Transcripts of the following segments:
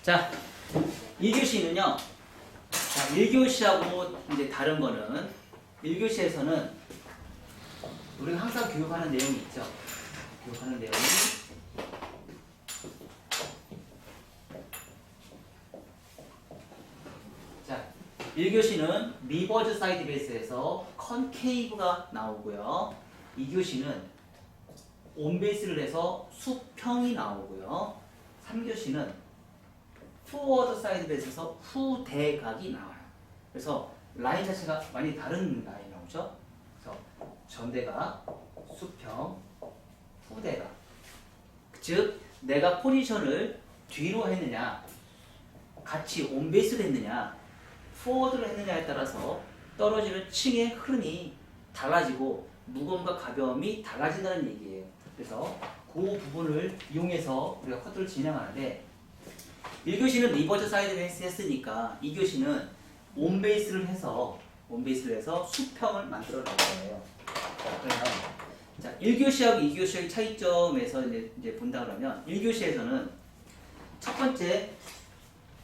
자, 2교시는요. 자, 1교시하고 이제 다른 거는 1교시에서는 우리가 항상 교육하는 내용이 있죠. 교육하는 내용이 자, 1교시는 리버즈 사이드 베이스에서 컨케이브가 나오고요. 2교시는 온베이스를 해서 수평이 나오고요. 3교시는 포워드 사이드 베이스에서 후대각이 나와요. 그래서 라인 자체가 많이 다른 라인 나오죠. 그래서 전대각, 수평, 후대각. 즉 내가 포지션을 뒤로 했느냐, 같이 온베이스를 했느냐, 포워드를 했느냐에 따라서 떨어지는 층의 흐름이 달라지고 무거움과 가벼움이 달라진다는 얘기예요. 그래서 그 부분을 이용해서 우리가 커트를 진행하는데 1교시는 리버즈 사이드 베이스 했으니까 2교시는 온베이스를 해서 수평을 만들어 낼 거예요. 자, 그러면 자, 1교시하고 2교시의 차이점에서 이제 본다 그러면 1교시에서는 첫 번째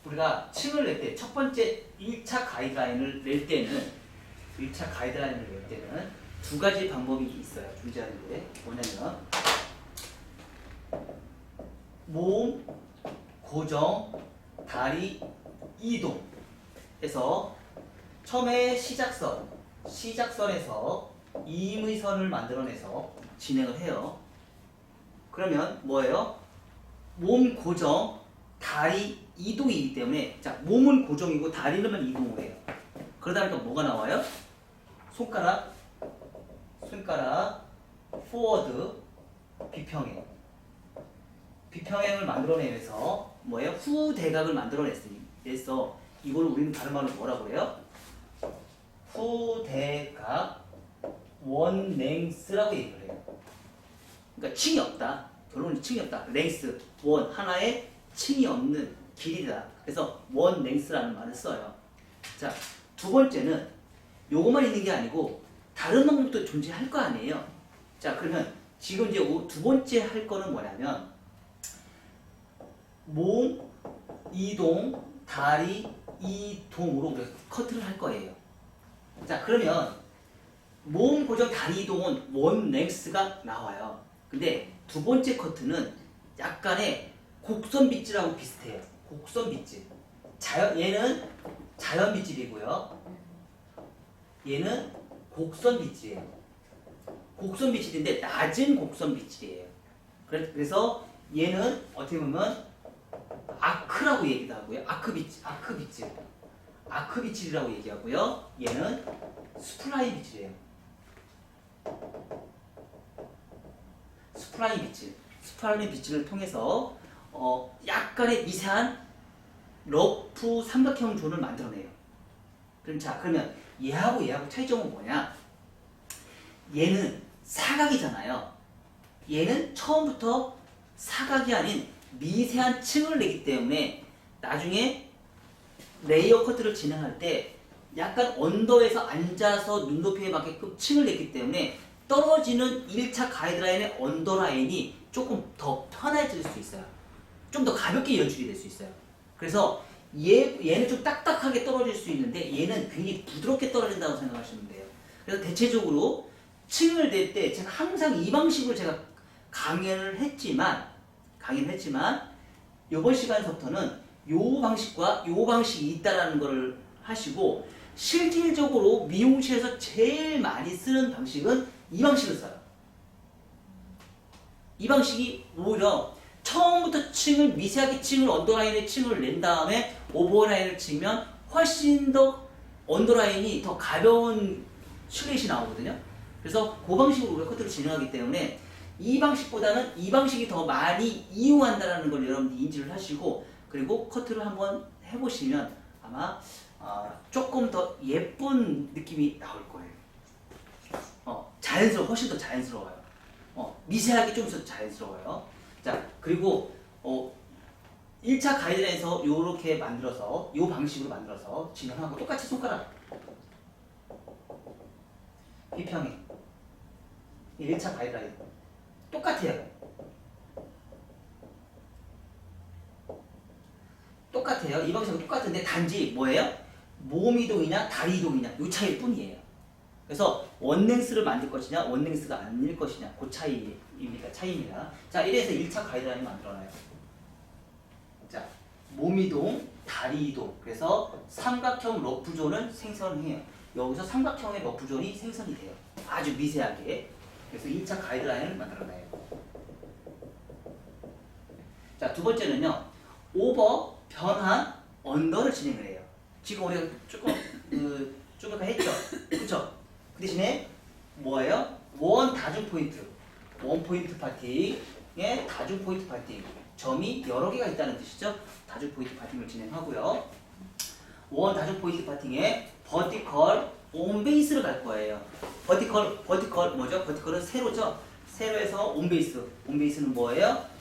우리가 층을 낼 때 첫 번째 1차 가이드라인을 낼 때는 두 가지 방법이 있어요. 존재하는데 뭐냐면 몸 고정, 다리 이동 해서 처음에 시작선에서 임의선을 만들어내서 진행을 해요. 그러면 뭐예요? 몸 고정, 다리 이동이기 때문에 자 몸은 고정이고 다리는 이동을 해요. 그러다 보니까 뭐가 나와요? 손가락, 포워드, 비평행을 만들어내면서 뭐예요? 후대각을 만들어냈어. 이걸 우리는 다른 말로 뭐라고 해요? 후대각 원랭스라고 얘기를 해요. 그러니까 층이 없다. 결론은 층이 없다. 랭스, 원, 하나의 층이 없는 길이다. 그래서 원랭스라는 말을 써요. 자, 두 번째는 요것만 있는 게 아니고 다른 방법도 존재할 거 아니에요. 자, 그러면 지금 이제 두 번째 할 거는 뭐냐면 몸 이동, 다리 이동으로 우리가 커트를 할 거예요. 자, 그러면 몸 고정, 다리 이동은 원 랭스가 나와요. 근데 두 번째 커트는 약간의 곡선 빗질하고 비슷해요. 곡선 빗질. 얘는 자연 빗질이고요. 얘는 곡선 빗질이에요. 곡선 빗질인데 낮은 곡선 빗질이에요. 그래서 얘는 어떻게 보면 아크라고 얘기도 하고요. 아크 빗질이라고 얘기하고요. 얘는 스플라인 빗질이에요. 스플라인 빗질을 통해서 약간의 미세한 러프 삼각형 존을 만들어내요. 그러면 얘하고 차이점은 뭐냐? 얘는 사각이잖아요. 얘는 처음부터 사각이 아닌 미세한 층을 내기 때문에 나중에 레이어 커트를 진행할 때 약간 언더에서 앉아서 눈높이에 맞게끔 층을 냈기 때문에 떨어지는 1차 가이드라인의 언더라인이 조금 더 편해질 수 있어요. 좀 더 가볍게 연출이 될 수 있어요. 그래서 얘는 좀 딱딱하게 떨어질 수 있는데 얘는 굉장히 부드럽게 떨어진다고 생각하시면 돼요. 그래서 대체적으로 층을 낼 때 제가 항상 이 방식으로 제가 강연을 했지만 이번 시간부터는 요 방식과 요 방식이 있다라는 걸 하시고 실질적으로 미용실에서 제일 많이 쓰는 방식은 이 방식을 써요. 이 방식이 오히려 처음부터 미세하게 층을 언더라인에 층을 낸 다음에 오버라인을 치면 훨씬 더 언더라인이 더 가벼운 실루엣이 나오거든요. 그래서 그 방식으로 우리가 커트를 진행하기 때문에 이 방식보다는 이 방식이 더 많이 이용한다는 걸 여러분들이 인지를 하시고 그리고 커트를 한번 해보시면 아마 조금 더 예쁜 느낌이 나올 거예요. 훨씬 더 자연스러워요. 미세하게 좀 더 자연스러워요. 자, 그리고 1차 가이드라인에서 이렇게 만들어서 이 방식으로 만들어서 진행하고 똑같이 손가락 비평행 1차 가이드라인 똑같아요. 똑같아요. 이 방식하고 똑같은데 단지 뭐예요? 몸 이동이냐 다리 이동이냐 요 차이일 뿐이에요. 그래서 원랭스를 만들 것이냐 원랭스가 아닐 것이냐 그 차이입니다. 자, 이래서 1차 가이드라인을 만들어놔요. 자, 몸 이동, 다리 이동. 그래서 삼각형 러프존은 생성해요. 여기서 삼각형의 러프존이 생성이 돼요. 아주 미세하게. 그래서 1차 가이드라인을 만들어놔요. 자, 두 번째는요. 오버, 변환, 언더를 진행을 해요. 지금 우리가 조금 아까 했죠? 그쵸? 그 대신에 뭐예요? 원 다중 포인트. 원 포인트 파팅의 다중 포인트 파팅. 점이 여러 개가 있다는 뜻이죠? 다중 포인트 파팅을 진행하고요. 원 다중 포인트 파팅에 버티컬 온 베이스를 갈 거예요. 버티컬 뭐죠? 버티컬은 세로죠? 세로에서 온 베이스. 온 베이스는 뭐예요?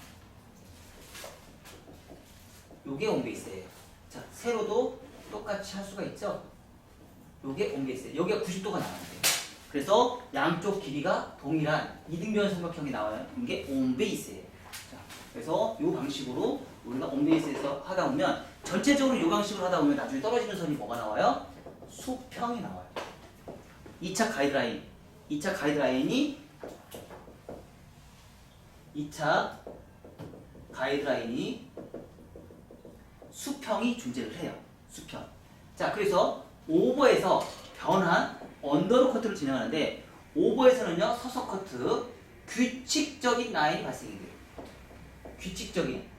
요게 온 베이스예요. 자, 세로도 똑같이 할 수가 있죠? 요게 온 베이스예요. 여기가 90도가 나와야 돼요. 그래서 양쪽 길이가 동일한 이등변 삼각형이 나오는 게 온 베이스예요. 자, 그래서 이 방식으로 우리가 온 베이스에서 하다 보면 전체적으로 이 방식으로 하다 보면 나중에 떨어지는 선이 뭐가 나와요? 수평이 나와요. 2차 가이드라인. 2차 가이드라인이 수평이 존재를 해요. 수평. 자, 그래서 오버에서 변환, 언더로 커트를 진행하는데 오버에서는요, 서서 커트, 규칙적인 라인이 발생이 돼요. 규칙적인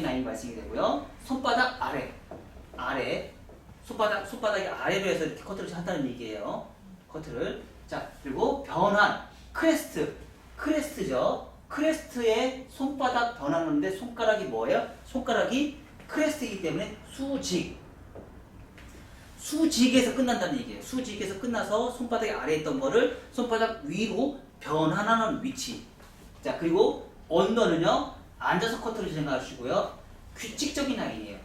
라인이 발생이 되고요. 손바닥 아래, 손바닥이 아래로 해서 이렇게 커트를 한다는 얘기예요. 커트를. 자, 그리고 변환, 크레스트죠. 크레스트에 손바닥 변하는데 손가락이 뭐예요? 손가락이 크레스트이기 때문에 수직에서 끝난다는 얘기예요. 수직에서 끝나서 손바닥이 아래에 있던 거를 손바닥 위로 변환하는 위치. 자, 그리고 언더는요, 앉아서 커트를 진행하시고요. 규칙적인 라인이에요.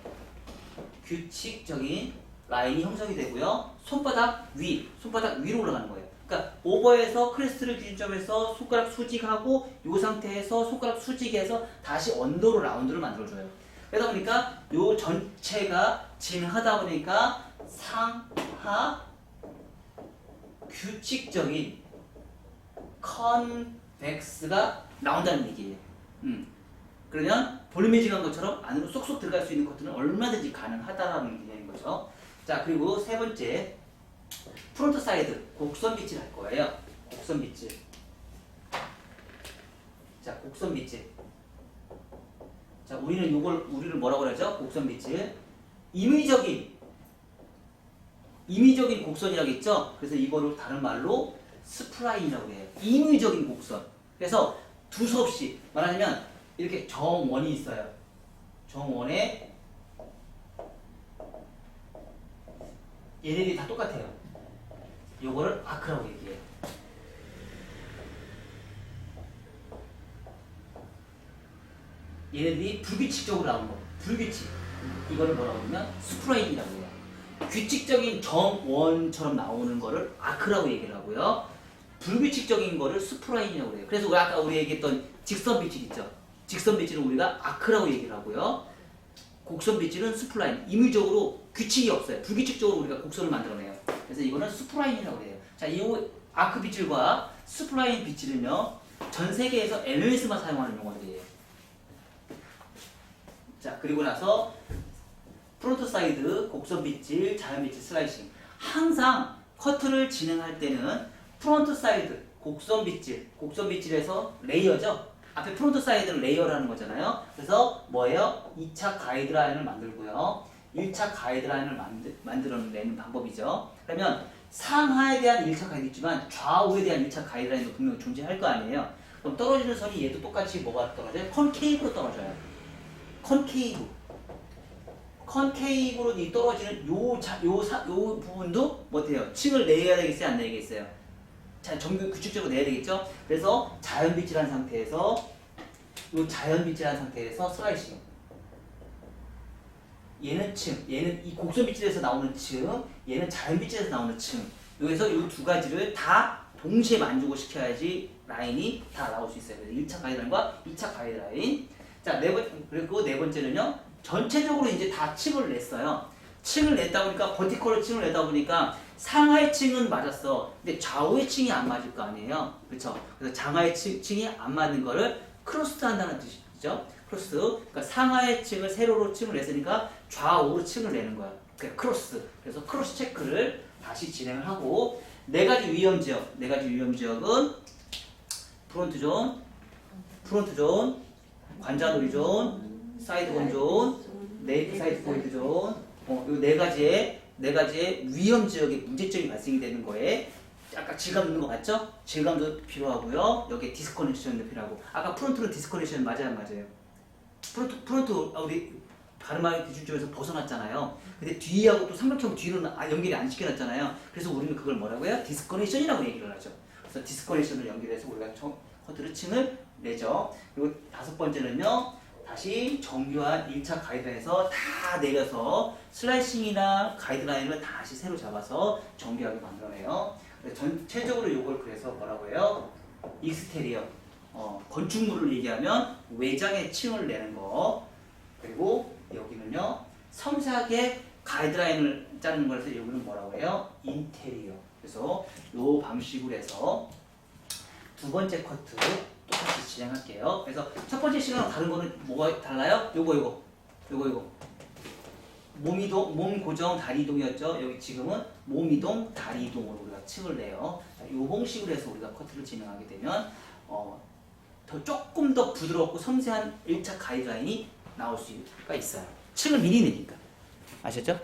규칙적인 라인이 형성이 되고요. 손바닥 위로 올라가는 거예요. 그러니까 오버에서 크레스트를 기준점에서 손가락 수직하고 이 상태에서 손가락 수직해서 다시 언더로 라운드를 만들어줘요. 그러다 보니까 이 전체가 진행하다 보니까 상하 규칙적인 컨벡스가 나온다는 얘기예요. 그러면 볼륨 매직한 것처럼 안으로 쏙쏙 들어갈 수 있는 커트는 얼마든지 가능하다라는 개념인 거죠. 자, 그리고 세 번째 프론트 사이드 곡선 빗질 할 거예요. 곡선 빗질. 자, 곡선 빗질. 자, 우리를 뭐라고 그러죠? 곡선 빗질. 임의적인 곡선이라고 했죠? 그래서 이거를 다른 말로 스프라인이라고 해요. 임의적인 곡선. 그래서 두서없이 말하자면 이렇게 정원이 있어요. 정원에 얘네들이 다 똑같아요. 요거를 아크라고 얘기해요. 얘네들이 불규칙적으로 나오는 거. 불규칙. 이거를 뭐라고 하면 스프라인이라고 해요. 규칙적인 정원처럼 나오는 거를 아크라고 얘기를 하고요. 불규칙적인 거를 스프라인이라고 해요. 그래서 아까 우리 얘기했던 직선 빗질 있죠. 직선 빗질은 우리가 아크라고 얘기를 하고요. 곡선 빗질은 스프라인. 임의적으로 규칙이 없어요. 불규칙적으로 우리가 곡선을 만들어내요. 그래서 이거는 스프라인이라고 해요. 자, 이 아크 빗질과 스프라인 빗질은요, 전 세계에서 MMS만 사용하는 용어들이에요. 자, 그리고 나서 프론트 사이드, 곡선 빗질, 자연 빗질, 슬라이싱. 항상 커트를 진행할 때는 프론트 사이드, 곡선 빗질에서 레이어죠. 앞에 프론트 사이드를 레이어라는 거잖아요. 그래서 뭐예요? 2차 가이드라인을 만들고요. 1차 가이드라인을 만들어내는 방법이죠. 그러면 상하에 대한 1차 가이드 있지만 좌우에 대한 1차 가이드라인도 분명히 존재할 거 아니에요. 그럼 떨어지는 선이 얘도 똑같이 뭐가 떨어져요? 컨케이브로 떨어져요. 컨케이브로 이 떨어지는 요 부분도 뭐 돼요? 층을 내야 되겠어요? 안 내야겠어요? 자, 정규 규칙적으로 내야 되겠죠? 그래서 자연 빗질한 상태에서 슬라이싱. 얘는 층, 얘는 이 곡선 빗질에서 나오는 층, 얘는 자연 빗질에서 나오는 층. 여기서 이 두 가지를 다 동시에 만족을 시켜야지 라인이 다 나올 수 있어요. 그래서 1차 가이드라인과 2차 가이드라인. 자, 그리고 네 번째는요. 전체적으로 이제 다 층을 냈어요. 층을 냈다 보니까 버티컬로 층을 내다 보니까 상하의 층은 맞았어. 근데 좌우의 층이 안 맞을 거 아니에요. 그렇죠? 그래서 장하의 층이 안 맞는 거를 크로스 한다는 뜻이죠. 크로스. 그러니까 상하의 층을 세로로 층을 냈으니까 좌우로 층을 내는 거야. 그게 크로스. 그래서 크로스 체크를 다시 진행을 하고 네 가지 위험 지역은 프론트 존, 관자놀이 존, 사이드건 존, 네이트 사이드 포인트 존, 요 네 가지의 위험 지역에 문제점이 발생이 되는 거에 아까 질감 넣는 거 맞죠? 질감도 필요하고요. 여기에 디스커넥션도 필요하고 아까 프론트는 디스커넥션 맞아요. 프론트 우리 발음하기 기준점에서 벗어났잖아요. 근데 뒤하고 또 삼각형 뒤로는 연결이 안 시켜놨잖아요. 그래서 우리는 그걸 뭐라고요? 디스커넥션이라고 얘기를 하죠. 그래서 디스커넥션을 연결해서 우리가 커트를 층을 내죠. 그리고 다섯 번째는요. 다시 정교한 1차 가이드라인에서 다 내려서 슬라이싱이나 가이드라인을 다시 새로 잡아서 정교하게 만들어내요. 전체적으로 이걸 그래서 뭐라고 해요? 익스테리어. 건축물을 얘기하면 외장에 층을 내는 거. 그리고 여기는요. 섬세하게 가이드라인을 짜는 거라서 여기는 뭐라고 해요? 인테리어. 그래서 이 방식으로 해서 두 번째 커트 똑같이 진행할게요. 그래서 첫 번째 시간은 다른 거는 뭐가 달라요? 요거. 몸 고정, 다리 이동이었죠. 여기 지금은 몸 이동, 다리 이동으로 우리가 층을 내요. 요 방식으로 해서 우리가 커트를 진행하게 되면 조금 더 부드럽고 섬세한 1차 가이드라인이 나올 수가 있어요. 층을 미리 내니까. 아셨죠?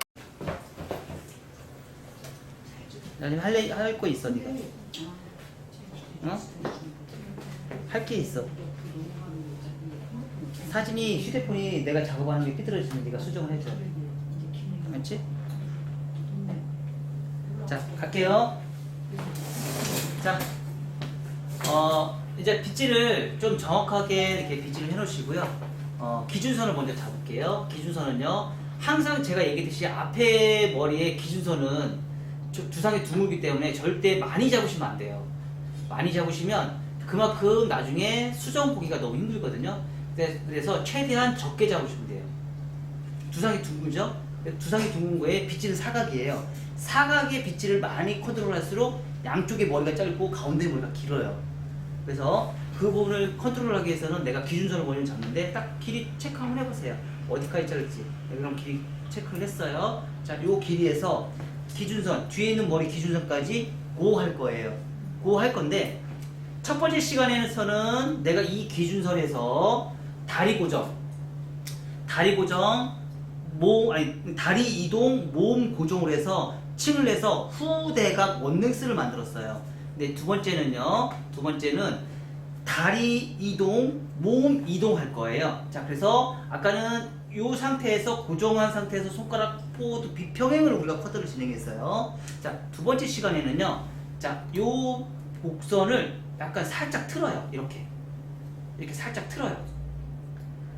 나님 할 거 있어, 니가? 할 게 있어. 사진이 휴대폰이 내가 작업하는 게 삐뚤어지면 네가 수정을 해줘. 알지? 자, 갈게요. 자, 이제 빗질을 좀 정확하게 이렇게 빗질을 해놓으시고요. 기준선을 먼저 잡을게요. 기준선은요, 항상 제가 얘기했듯이 앞에 머리에 기준선은 두상이 둥글기 때문에 절대 많이 잡으시면 안 돼요. 많이 잡으시면 그만큼 나중에 수정 보기가 너무 힘들거든요. 그래서 최대한 적게 잡으시면 돼요. 두상이 둥글죠? 두상이 둥근 거에 빗질은 사각이에요. 사각의 빗질을 많이 컨트롤할수록 양쪽에 머리가 짧고 가운데 머리가 길어요. 그래서 그 부분을 컨트롤하기 위해서는 내가 기준선을 먼저 잡는데 딱 길이 체크 한번 해보세요. 어디까지 자를지. 그럼 길이 체크를 했어요. 자, 요 길이에서 기준선, 뒤에 있는 머리 기준선까지 고 할 거예요. 고 할 건데 첫 번째 시간에서는 내가 이 기준선에서 다리 고정, 다리 이동, 몸 고정을 해서 층을 내서 후대각 원넥스를 만들었어요. 근데 두 번째는 다리 이동, 몸 이동할 거예요. 자, 그래서 아까는 이 상태에서 고정한 상태에서 손가락 포워드 비평행을 우리가 커트를 진행했어요. 자, 두 번째 시간에는요. 자, 요 곡선을 약간 살짝 틀어요. 이렇게 살짝 틀어요.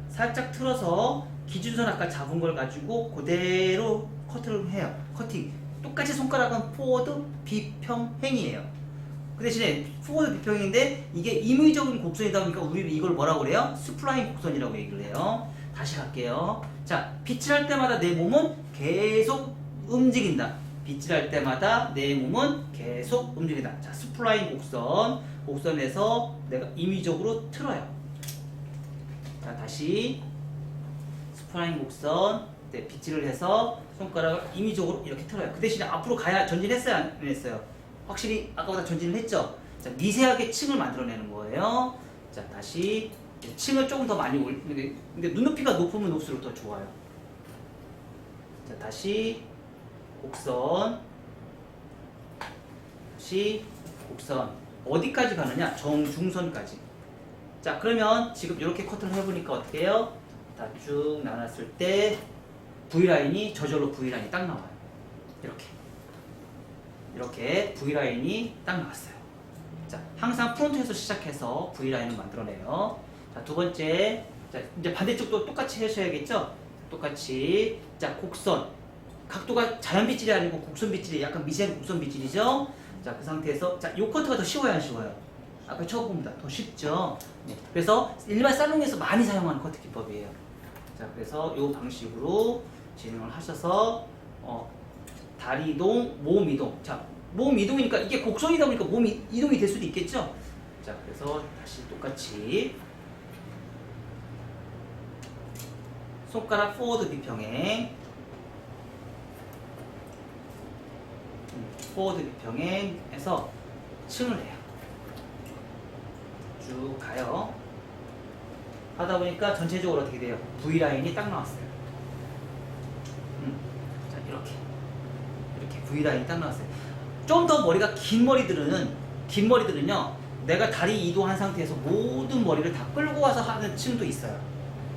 살짝 틀어서 기준선 아까 잡은 걸 가지고 그대로 커트를 해요. 커팅. 똑같이 손가락은 포워드 비평행이에요. 그 대신에 포워드 비평인데 이게 임의적인 곡선이다 보니까 우리는 이걸 뭐라고 그래요? 스플라인 곡선이라고 얘기를 해요. 다시 갈게요. 자, 빗질할 때마다 내 몸은 계속 움직인다. 빗질할 때마다 내 몸은 계속 움직인다. 자, 스플라인 곡선에서 내가 임의적으로 틀어요. 자, 다시 스플라인 곡선 빗질을 해서 손가락을 임의적으로 이렇게 틀어요. 그 대신에 앞으로 가야 전진했어요? 안 했어요? 확실히 아까보다 전진을 했죠? 자, 미세하게 층을 만들어내는 거예요. 자, 다시 층을 조금 더 많이 근데 눈높이가 높으면 높을수록 더 좋아요. 자, 다시 곡선, 어디까지 가느냐? 정중선까지. 자, 그러면 지금 이렇게 커트를 해보니까 어떻게 해요? 다 쭉 나눴을 때 V라인이 저절로 V라인이 딱 나와요. 이렇게 V라인이 딱 나왔어요. 자, 항상 프론트에서 시작해서 V라인을 만들어내요. 자, 두 번째, 자, 이제 반대쪽도 똑같이 하셔야겠죠? 똑같이. 자, 곡선. 각도가 자연 빗질이 아니고 곡선 빗질이 약간 미세한 곡선 빗질이죠? 자, 그 상태에서, 자, 요 커트가 더 쉬워요, 안 쉬워요? 아까 처음보다 더 쉽죠? 네. 그래서 일반 살롱에서 많이 사용하는 커트 기법이에요. 자, 그래서 이 방식으로 진행을 하셔서 다리 이동, 몸 이동. 자, 몸 이동이니까 이게 곡선이다 보니까 몸 이동이 될 수도 있겠죠. 자, 그래서 다시 똑같이 손가락 포워드 비평행, 포워드 비평행해서 층을 해요. 쭉 가요. 하다 보니까 전체적으로 어떻게 돼요? V라인이 딱 나왔어요. 자, 이렇게 V라인이 딱 나왔어요. 좀 더 머리가 긴 머리들은요, 내가 다리 이동한 상태에서 모든 머리를 다 끌고 와서 하는 층도 있어요.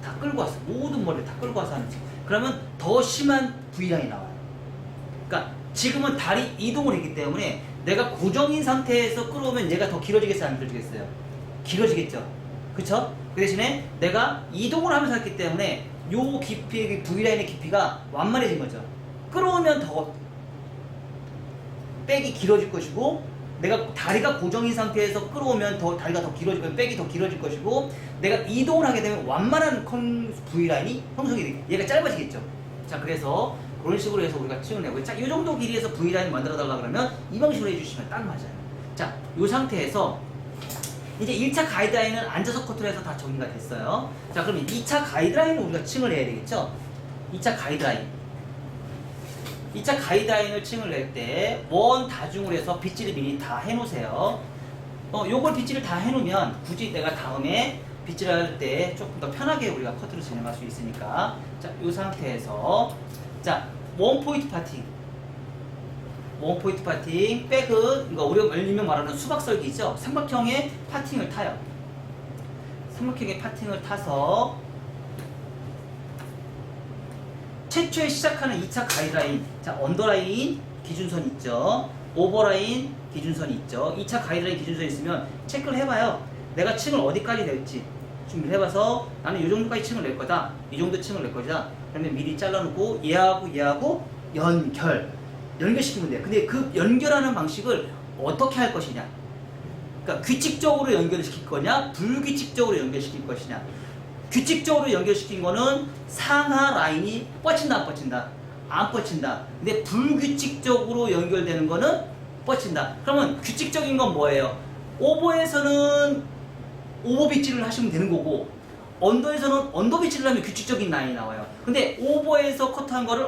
다 끌고 와서, 모든 머리를 다 끌고 와서 하는 층. 그러면 더 심한 V라인이 나와요. 그러니까 지금은 다리 이동을 했기 때문에 내가 고정인 상태에서 끌어오면 얘가 더 길어지겠어요? 안 길어지겠어요? 길어지겠죠? 그쵸? 그 대신에 내가 이동을 하면서 했기 때문에 요 깊이, V라인의 깊이가 완만해진 거죠. 끌어오면 더 백이 길어질 것이고, 내가 다리가 고정인 상태에서 끌어오면 다리가 더 길어질 거고, 백이 더 길어질 것이고, 내가 이동을 하게 되면 완만한 V라인이 형성이 되겠죠. 얘가 짧아지겠죠. 자, 그래서 그런 식으로 해서 우리가 층을 내고, 자, 이 정도 길이에서 V라인 만들어 달라 그러면 이 방식으로 해주시면 딱 맞아요. 자, 이 상태에서 이제 1차 가이드라인은 앉아서 커트를 해서 다 정리가 됐어요. 자, 그러면 2차 가이드라인을 우리가 층을 해야 되겠죠? 2차 가이드라인. 2차 가이드라인을 층을 낼 때 원 다중으로 해서 빗질을 미리 다 해놓으세요. 요걸 빗질을 다 해놓으면 굳이 내가 다음에 빗질할 때 조금 더 편하게 우리가 커트를 진행할 수 있으니까, 자, 이 상태에서 자, 원포인트 파팅. 원포인트 파팅, 백은 이거 우리가 일명 말하는 수박썰기죠. 삼각형의 파팅을 타요. 삼각형의 파팅을 타서 최초에 시작하는 2차 가이드라인, 자, 언더라인 기준선 있죠. 오버라인 기준선이 있죠. 2차 가이드라인 기준선이 있으면 체크를 해봐요. 내가 층을 어디까지 낼지 준비를 해봐서 나는 이 정도까지 층을 낼 거다. 이 정도 층을 낼 거다. 그러면 미리 잘라놓고 얘하고 연결시키면 돼요. 근데 그 연결하는 방식을 어떻게 할 것이냐, 그러니까 규칙적으로 연결시킬 거냐, 불규칙적으로 연결시킬 것이냐. 규칙적으로 연결시킨 거는 상하 라인이 뻗친다, 안 뻗친다? 안 뻗친다. 근데 불규칙적으로 연결되는 거는 뻗친다. 그러면 규칙적인 건 뭐예요? 오버에서는 오버 빗질을 하시면 되는 거고, 언더에서는 언더 빗질을 하면 규칙적인 라인이 나와요. 근데 오버에서 커트한 거를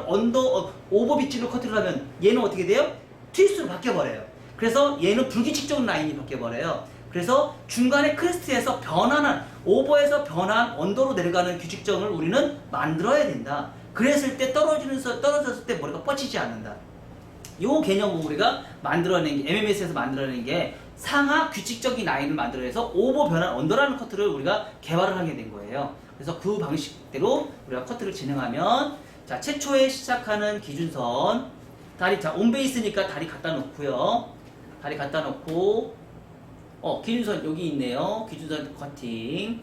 오버 빗질로 커트를 하면 얘는 어떻게 돼요? 트위스트로 바뀌어버려요. 그래서 얘는 불규칙적인 라인이 바뀌어버려요. 그래서 중간에 크레스트에서 변하는, 오버에서 변한 언더로 내려가는 규칙점을 우리는 만들어야 된다. 그랬을 때 떨어졌을 때 머리가 뻗치지 않는다. 요 개념을 우리가 만들어낸 게, MMS에서 만들어낸 게 상하 규칙적인 라인을 만들어내서 오버 변한 언더라는 커트를 우리가 개발을 하게 된 거예요. 그래서 그 방식대로 우리가 커트를 진행하면, 자, 최초에 시작하는 기준선, 다리, 자, 온베이스니까 다리 갖다 놓고요. 다리 갖다 놓고, 기준선 여기 있네요. 기준선 커팅.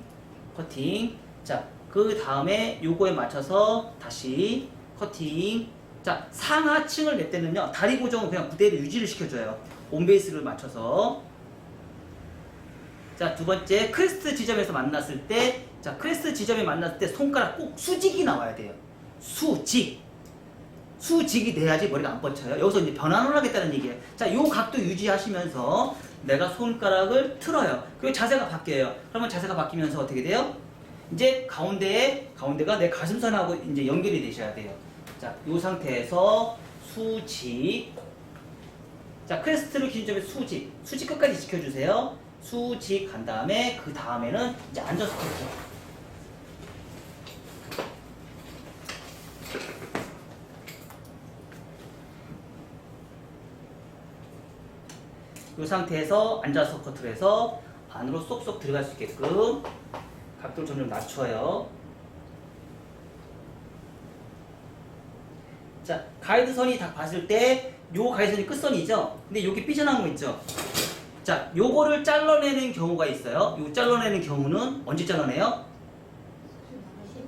자, 그 다음에 요거에 맞춰서 다시 커팅. 자, 상하층을 낼 때는요, 다리 고정은 그냥 그대로 유지를 시켜줘요. 온베이스를 맞춰서. 자, 두 번째, 크레스트 지점에서 만났을 때, 자, 크레스트 지점에 만났을 때 손가락 꼭 수직이 나와야 돼요. 수직이 돼야지 머리가 안 뻗쳐요. 여기서 이제 변환을 하겠다는 얘기예요. 자, 요 각도 유지하시면서 내가 손가락을 틀어요. 그리고 자세가 바뀌어요. 그러면 자세가 바뀌면서 어떻게 돼요? 이제 가운데가 내 가슴선하고 이제 연결이 되셔야 돼요. 자, 요 상태에서 수직. 자, 크레스트를 기준점에 수직 끝까지 지켜주세요. 수직 간 다음에 그 다음에는 이제 앉아서 커트. 이 상태에서 앉아서 커트를 해서 안으로 쏙쏙 들어갈 수 있게끔 각도를 점점 낮춰요. 자, 가이드선이 딱 봤을 때 요 가이드선이 끝선이죠. 근데 여기 삐져나온 거 있죠. 자, 요거를 잘라내는 경우가 있어요. 요 잘라내는 경우는 언제 잘라내요?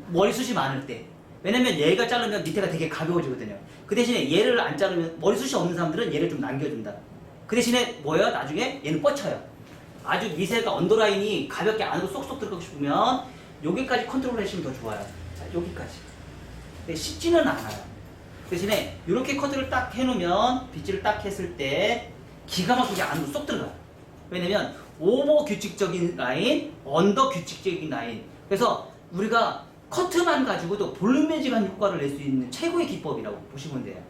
머리숱이 많을 때. 왜냐면 얘가 자르면 밑에가 되게 가벼워지거든요. 그 대신에 얘를 안 자르면, 머리숱이 없는 사람들은 얘를 좀 남겨준다. 그 대신에 뭐예요? 나중에 얘는 뻗쳐요. 아주 미세가 언더라인이 가볍게 안으로 쏙쏙 들어가고 싶으면 여기까지 컨트롤 해주시면 더 좋아요. 자, 여기까지. 근데 쉽지는 않아요. 대신에 이렇게 커트를 딱 해놓으면 빗질을 딱 했을 때 기가 막히게 안으로 쏙 들어가요. 왜냐면 오버 규칙적인 라인, 언더 규칙적인 라인. 그래서 우리가 커트만 가지고도 볼륨 매직한 효과를 낼 수 있는 최고의 기법이라고 보시면 돼요.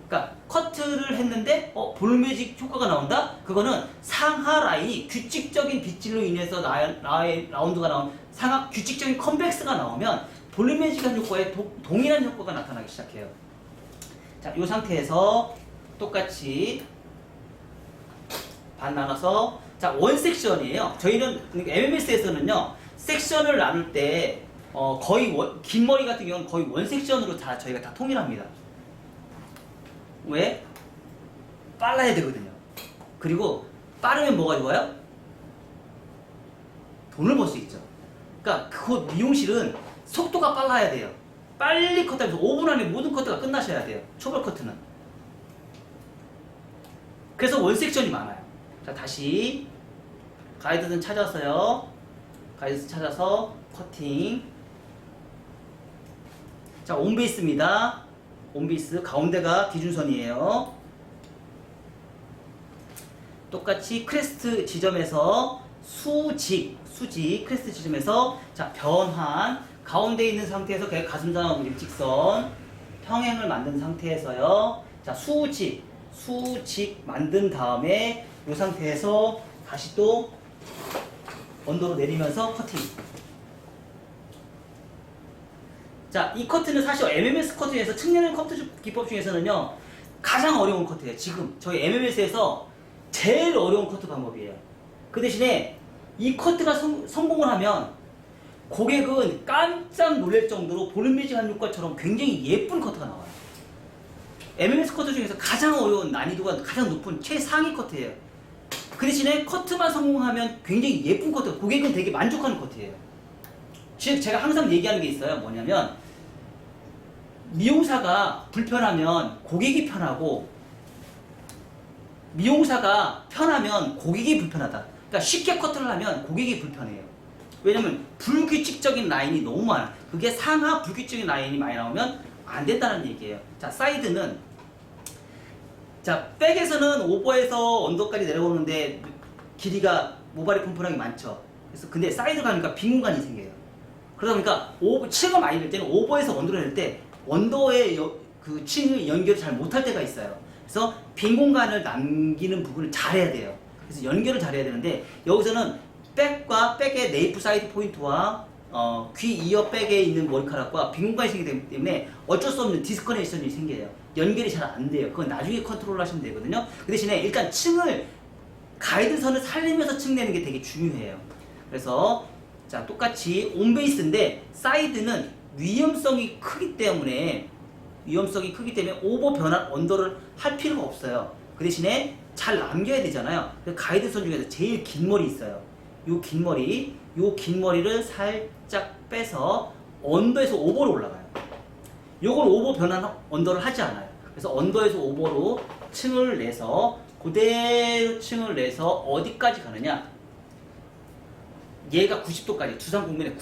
그러니까 커트를 했는데 볼륨 매직 효과가 나온다? 그거는 상하 라인이 규칙적인 빗질로 인해서 라운드가 나온 상하 규칙적인 컨벡스가 나오면 볼륨 매직한 효과에 동일한 효과가 나타나기 시작해요. 자, 이 상태에서 똑같이 반 나눠서 자, 원 섹션이에요. 저희는 MMS에서는요 섹션을 나눌 때 거의 긴 머리 같은 경우는 거의 원 섹션으로 다 저희가 다 통일합니다. 왜? 빨라야 되거든요. 그리고 빠르면 뭐가 좋아요? 돈을 벌 수 있죠. 그러니까 그 미용실은 속도가 빨라야 돼요. 빨리 커트하면서 5분 안에 모든 커트가 끝나셔야 돼요. 초벌 커트는. 그래서 원 섹션이 많아요. 자, 다시 가이드선 찾아서요. 가이드선 찾아서 커팅. 자, 온베이스입니다. 온베이스 가운데가 기준선이에요. 똑같이 크레스트 지점에서 수직 크레스트 지점에서 자, 변환 가운데 있는 상태에서 가슴상 일직선 평행을 만든 상태에서요. 자, 수직 만든 다음에 이 상태에서 다시 또 언더로 내리면서 커팅. 자, 이 커트는 사실 MMS 커트 중에서 측면 커트 기법 중에서는요 가장 어려운 커트예요. 지금 저희 MMS에서 제일 어려운 커트 방법이에요. 그 대신에 이 커트가 성공을 하면 고객은 깜짝 놀랄 정도로 볼륨 매직한 효과처럼 굉장히 예쁜 커트가 나와요. MMS 커트 중에서 가장 어려운 난이도가 가장 높은 최상위 커트예요. 그 대신에 커트만 성공하면 굉장히 예쁜 커트, 고객은 되게 만족하는 커트예요. 즉 제가 항상 얘기하는 게 있어요. 뭐냐면 미용사가 불편하면 고객이 편하고 미용사가 편하면 고객이 불편하다. 그러니까 쉽게 커트를 하면 고객이 불편해요. 왜냐면 불규칙적인 라인이 너무 많아. 그게 상하 불규칙적인 라인이 많이 나오면 안 된다는 얘기예요. 자, 사이드는 자, 백에서는 오버에서 언더까지 내려오는데 길이가 모발이 펌프랑이 많죠. 그래서 근데 사이드 가니까 빈 공간이 생겨요. 그러다 보니까 층을 많이 낼 때는 오버에서 언더를 낼 때 언더의 그 층을 연결을 잘 못할 때가 있어요. 그래서 빈 공간을 남기는 부분을 잘해야 돼요. 그래서 연결을 잘해야 되는데 여기서는 백과 백의 네이프 사이드 포인트와 귀 이어 백에 있는 머리카락과 빈 공간이 생기기 때문에 어쩔 수 없는 디스커넥션이 생겨요. 연결이 잘 안 돼요. 그건 나중에 컨트롤 하시면 되거든요. 그 대신에 일단 층을 가이드선을 살리면서 층 내는 게 되게 중요해요. 그래서 자, 똑같이 온베이스인데 사이드는 위험성이 크기 때문에 오버 변환 언더를 할 필요가 없어요. 그 대신에 잘 남겨야 되잖아요. 가이드선 중에서 제일 긴 머리 있어요. 요 긴 머리를 살짝 빼서 언더에서 오버로 올라가요. 요걸 오버 변환 언더를 하지 않아요. 그래서 언더에서 오버로 층을 내서 그대로 층을 내서 어디까지 가느냐? 얘가 90도까지 두상 곡면에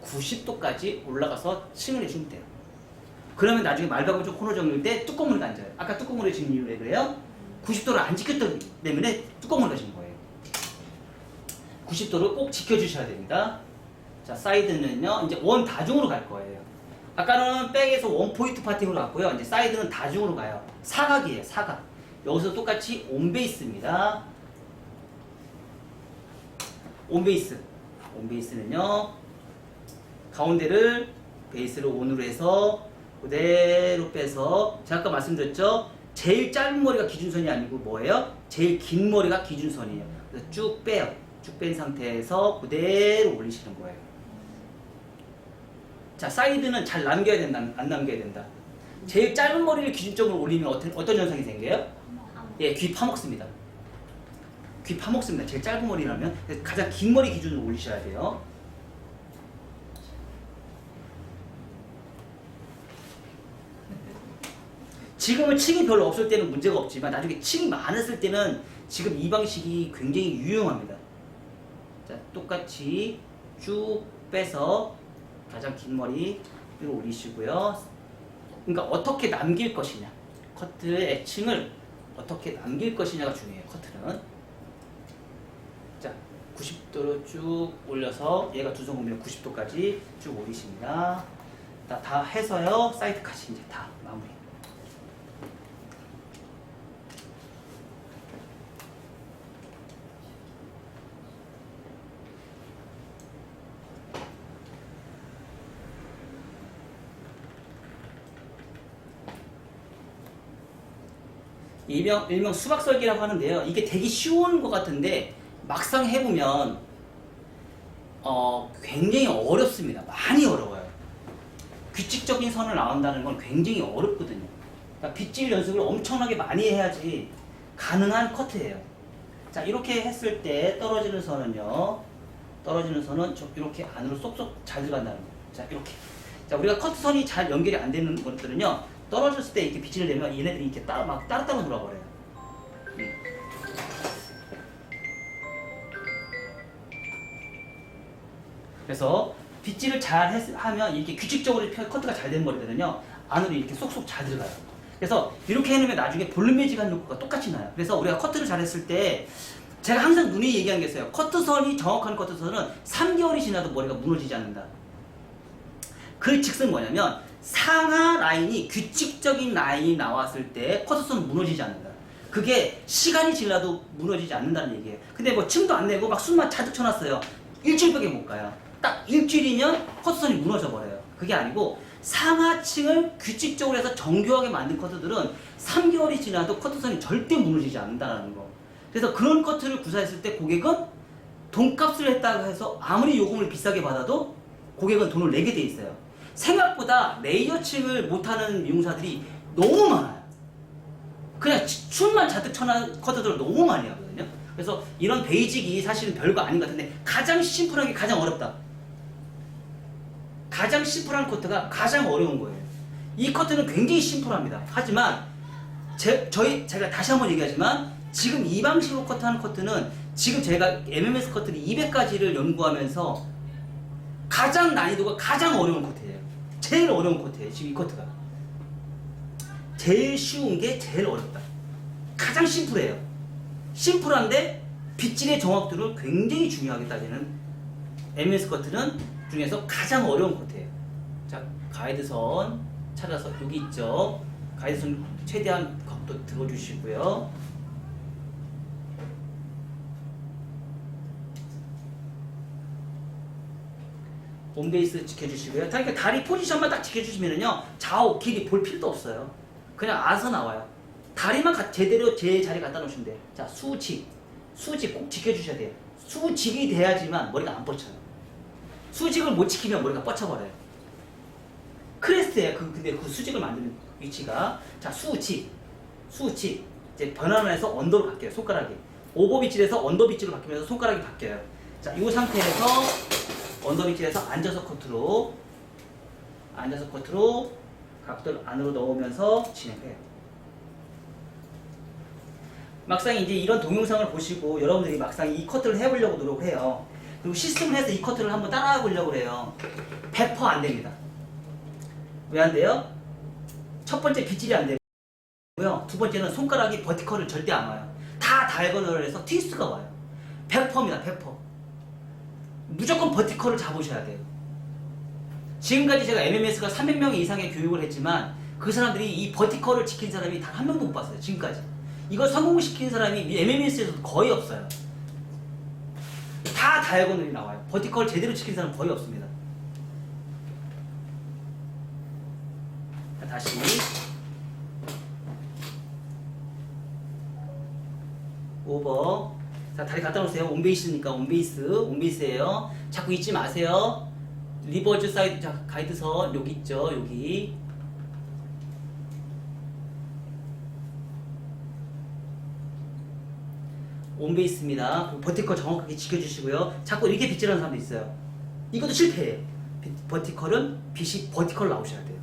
90도까지 올라가서 층을 내주면 돼요. 그러면 나중에 말박은 좀 코너 정리할 때 뚜껑물이 앉아요. 아까 뚜껑물이 지금 이유는 왜 그래요? 90도를 안 지켰기 때문에 뚜껑물이 가신 거예요. 90도를 꼭 지켜주셔야 됩니다. 자, 사이드는요 이제 원 다중으로 갈 거예요. 아까는 백에서 원 포인트 파팅으로 갔고요. 이제 사이드는 다중으로 가요. 사각이에요, 사각. 여기서 똑같이 온베이스입니다. 온베이스는요 가운데를 베이스를 온으로 해서 그대로 빼서 제가 아까 말씀드렸죠. 제일 짧은 머리가 기준선이 아니고 뭐예요? 제일 긴 머리가 기준선이에요. 그래서 쭉 빼요. 쭉 뺀 상태에서 그대로 올리시는 거예요. 자, 사이드는 잘 남겨야 된다, 안 남겨야 된다. 제일 짧은 머리를 기준적으로 올리면 어떤 현상이 생겨요? 예, 귀 파먹습니다. 제일 짧은 머리라면 가장 긴 머리 기준으로 올리셔야 돼요. 지금은 층이 별로 없을 때는 문제가 없지만 나중에 층이 많았을 때는 지금 이 방식이 굉장히 유용합니다. 자, 똑같이 쭉 빼서 가장 긴 머리 위로 올리시고요. 그러니까 어떻게 남길 것이냐, 커트의 층을 어떻게 남길 것이냐가 중요해요. 커트는. 자, 90도로 쭉 올려서 얘가 두 손 보면 90도까지 쭉 올리십니다. 다 해서요. 사이드까지 이제 다 마무리. 일명 수박설계라고 하는데요. 이게 되게 쉬운 것 같은데 막상 해보면 굉장히 어렵습니다. 많이 어려워요. 규칙적인 선을 나온다는 건 굉장히 어렵거든요. 그러니까 빗질 연습을 엄청나게 많이 해야지 가능한 커트예요. 자, 이렇게 했을 때 떨어지는 선은요. 떨어지는 선은 이렇게 안으로 쏙쏙 잘 들어간다는 거예요. 자, 이렇게. 자, 우리가 커트선이 잘 연결이 안 되는 것들은요. 떨어졌을 때 이렇게 빗질을 내면 얘네들이 이렇게 따로따로 돌아버려요. 그래서 빗질을 잘 하면 이렇게 규칙적으로 커트가 잘 되는 머리들은요. 안으로 이렇게 쏙쏙 잘 들어가요. 그래서 이렇게 해놓으면 나중에 볼륨 매직한 효과가 똑같이 나요. 그래서 우리가 커트를 잘 했을 때 제가 항상 누누이 얘기한 게 있어요. 커트선이 정확한 커트선은 3개월이 지나도 머리가 무너지지 않는다. 그 즉슨 뭐냐면 상하 라인이 규칙적인 라인이 나왔을 때 커트선은 무너지지 않는다. 그게 시간이 지나도 무너지지 않는다는 얘기예요. 근데 뭐 층도 안 내고 막 숨만 자득 쳐놨어요. 일주일밖에 못 가요. 딱 일주일이면 커트선이 무너져 버려요. 그게 아니고 상하층을 규칙적으로 해서 정교하게 만든 커트들은 3개월이 지나도 커트선이 절대 무너지지 않는다는 거. 그래서 그런 커트를 구사했을 때 고객은 돈값을 했다고 해서 아무리 요금을 비싸게 받아도 고객은 돈을 내게 돼 있어요. 생각보다 레이어층을 못하는 미용사들이 너무 많아요. 그냥 춤만 잔뜩 쳐놓은 커트들을 너무 많이 하거든요. 그래서 이런 베이직이 사실은 별거 아닌 것 같은데 가장 심플한 게 가장 어렵다. 가장 심플한 커트가 가장 어려운 거예요. 이 커트는 굉장히 심플합니다. 하지만 제가 다시 한번 얘기하지만 지금 이 방식으로 커트하는 커트는 지금 제가 MMS 커트를 200가지를 연구하면서 가장 난이도가 가장 어려운 커트예요. 제일 어려운 커트예요. 지금 이 커트가. 제일 쉬운 게 제일 어렵다. 가장 심플해요. 심플한데 빗질의 정확도를 굉장히 중요하게 따지는 MS 커트는 중에서 가장 어려운 커트예요. 자, 가이드선 찾아서 여기 있죠. 가이드선 최대한 각도 들어주시고요. 홈베이스 지켜주시고요. 그러니까 다리 포지션만 딱 지켜주시면은요, 좌우 길이 볼 필요도 없어요. 그냥 알아서 나와요. 다리만 제대로 제 자리에 갖다 놓으시면 돼요. 자, 수직 꼭 지켜주셔야 돼요. 수직이 돼야지만 머리가 안 뻗쳐요. 수직을 못 지키면 머리가 뻗쳐버려요. 크레스트예요. 근데 그 수직을 만드는 위치가. 자, 수직 이제 변환을 해서 언더로 바뀌어요. 손가락이 오버 빗질에서 언더 빗질로 바뀌면서 손가락이 바뀌어요. 자, 이 상태에서 언더 빗질에서 앉아서 커트로 각도를 안으로 넣으면서 진행해요. 막상 이제 이런 동영상을 보시고 여러분들이 막상 이 커트를 해보려고 노력을 해요. 그리고 시스템을 해서 이 커트를 한번 따라해 보려고 해요. 100% 안 됩니다. 왜 안 돼요? 첫 번째 빗질이 안 되고요. 두 번째는 손가락이 버티컬을 절대 안 와요. 다 다이거널을 해서 트위스트가 와요. 100%입니다. 100%. 무조건 버티컬을 잡으셔야 돼요. 지금까지 제가 MMS가 300명 이상의 교육을 했지만 그 사람들이 이 버티컬을 지킨 사람이 단 한 명도 못 봤어요. 지금까지. 이걸 성공시킨 사람이 MMS에서도 거의 없어요. 다 다이아고널이 나와요. 버티컬 제대로 지킨 사람 거의 없습니다. 자, 다시 오버. 자, 다리 갖다 놓으세요. 온베이스니까 온베이스예요. 자꾸 잊지 마세요. 리버즈 사이드. 자, 가이드선 여기 있죠. 여기. 온베이스입니다. 버티컬 정확하게 지켜주시고요. 자꾸 이렇게 빗질하는 사람도 있어요. 이것도 실패해요. 버티컬은 빗이 버티컬 나오셔야 돼요.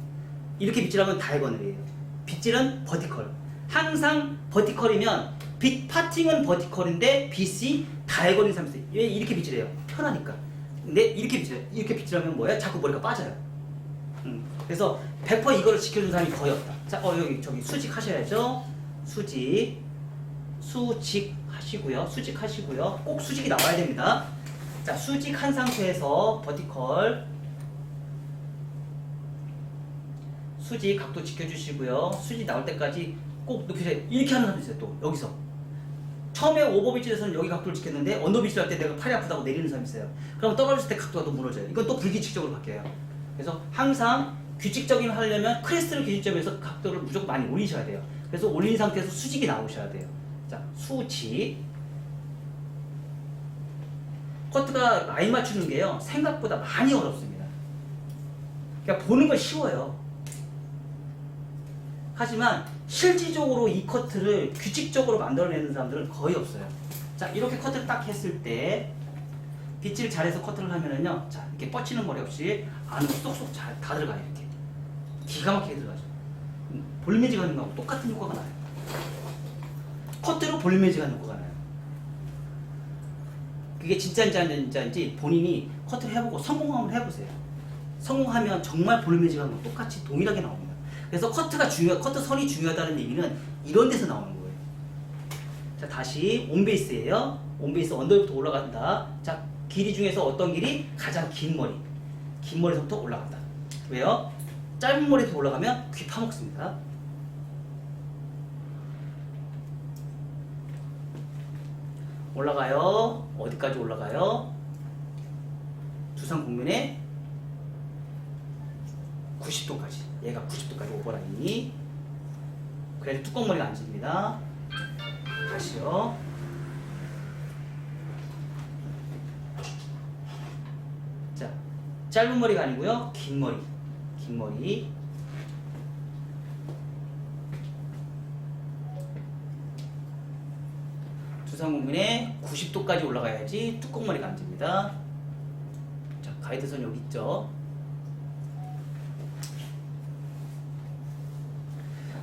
이렇게 빗질하면 다이거널이에요. 빗질은 버티컬. 항상 버티컬이면 빗 파팅은 버티컬인데 빗이 다이거널인 사람이 있어요. 왜 이렇게 빗질해요? 편하니까. 근데 이렇게 빗질하면 뭐예요? 자꾸 머리가 빠져요. 그래서 100% 이거를 지켜준 사람이 거의 없다. 자, 여기 저기 수직 하셔야죠. 수직 하시고요. 수직 하시고요. 꼭 수직이 나와야 됩니다. 자, 수직한 상태에서 버티컬 수직 각도 지켜주시고요. 수직 나올 때까지 꼭 높이세요. 이렇게 하는 사람도 있어요. 또 여기서 처음에 오버빗질에서는 여기 각도를 지켰는데 언더빗질 할 때 내가 팔이 아프다고 내리는 사람이 있어요. 그럼 떨어졌을 때 각도가 또 무너져요. 이건 또 불규칙적으로 바뀌어요. 그래서 항상 규칙적인 하려면 크레스트를 기준점에서 각도를 무조건 많이 올리셔야 돼요. 그래서 올린 상태에서 수직이 나오셔야 돼요. 자, 수직. 커트가 라인 맞추는 게요, 생각보다 많이 어렵습니다. 그러니까 보는 건 쉬워요. 하지만 실질적으로 이 커트를 규칙적으로 만들어내는 사람들은 거의 없어요. 자, 이렇게 커트를 딱 했을 때 빗질을 잘해서 커트를 하면은요, 자, 이렇게 뻗치는 머리 없이 안으로 쏙쏙 잘 다 들어가요. 이렇게 기가 막히게 들어가죠. 볼매직 하는 거하고 똑같은 효과가 나요. 커트로 볼매직 하는 효과가 나요. 그게 진짜인지 아닌지 본인이 커트를 해보고 성공하면 해보세요. 성공하면 정말 볼매직 하는 거 똑같이 동일하게 나옵니다. 그래서 커트 선이 중요하다는 얘기는 이런 데서 나오는 거예요. 자, 다시 온베이스예요. 온베이스 언더부터 올라간다. 자, 길이 중에서 어떤 길이? 가장 긴 머리. 긴 머리서부터 올라간다. 왜요? 짧은 머리부터 올라가면 귀 파먹습니다. 올라가요. 어디까지 올라가요? 두상 곡면에 90도까지. 얘가 90도까지 오버라인이. 그래도 뚜껑머리가 안 집니다. 다시요. 자, 짧은 머리가 아니고요, 긴 머리. 긴 머리. 두상공면에 90도까지 올라가야지 뚜껑머리가 안 집니다. 자, 가이드선 여기 있죠.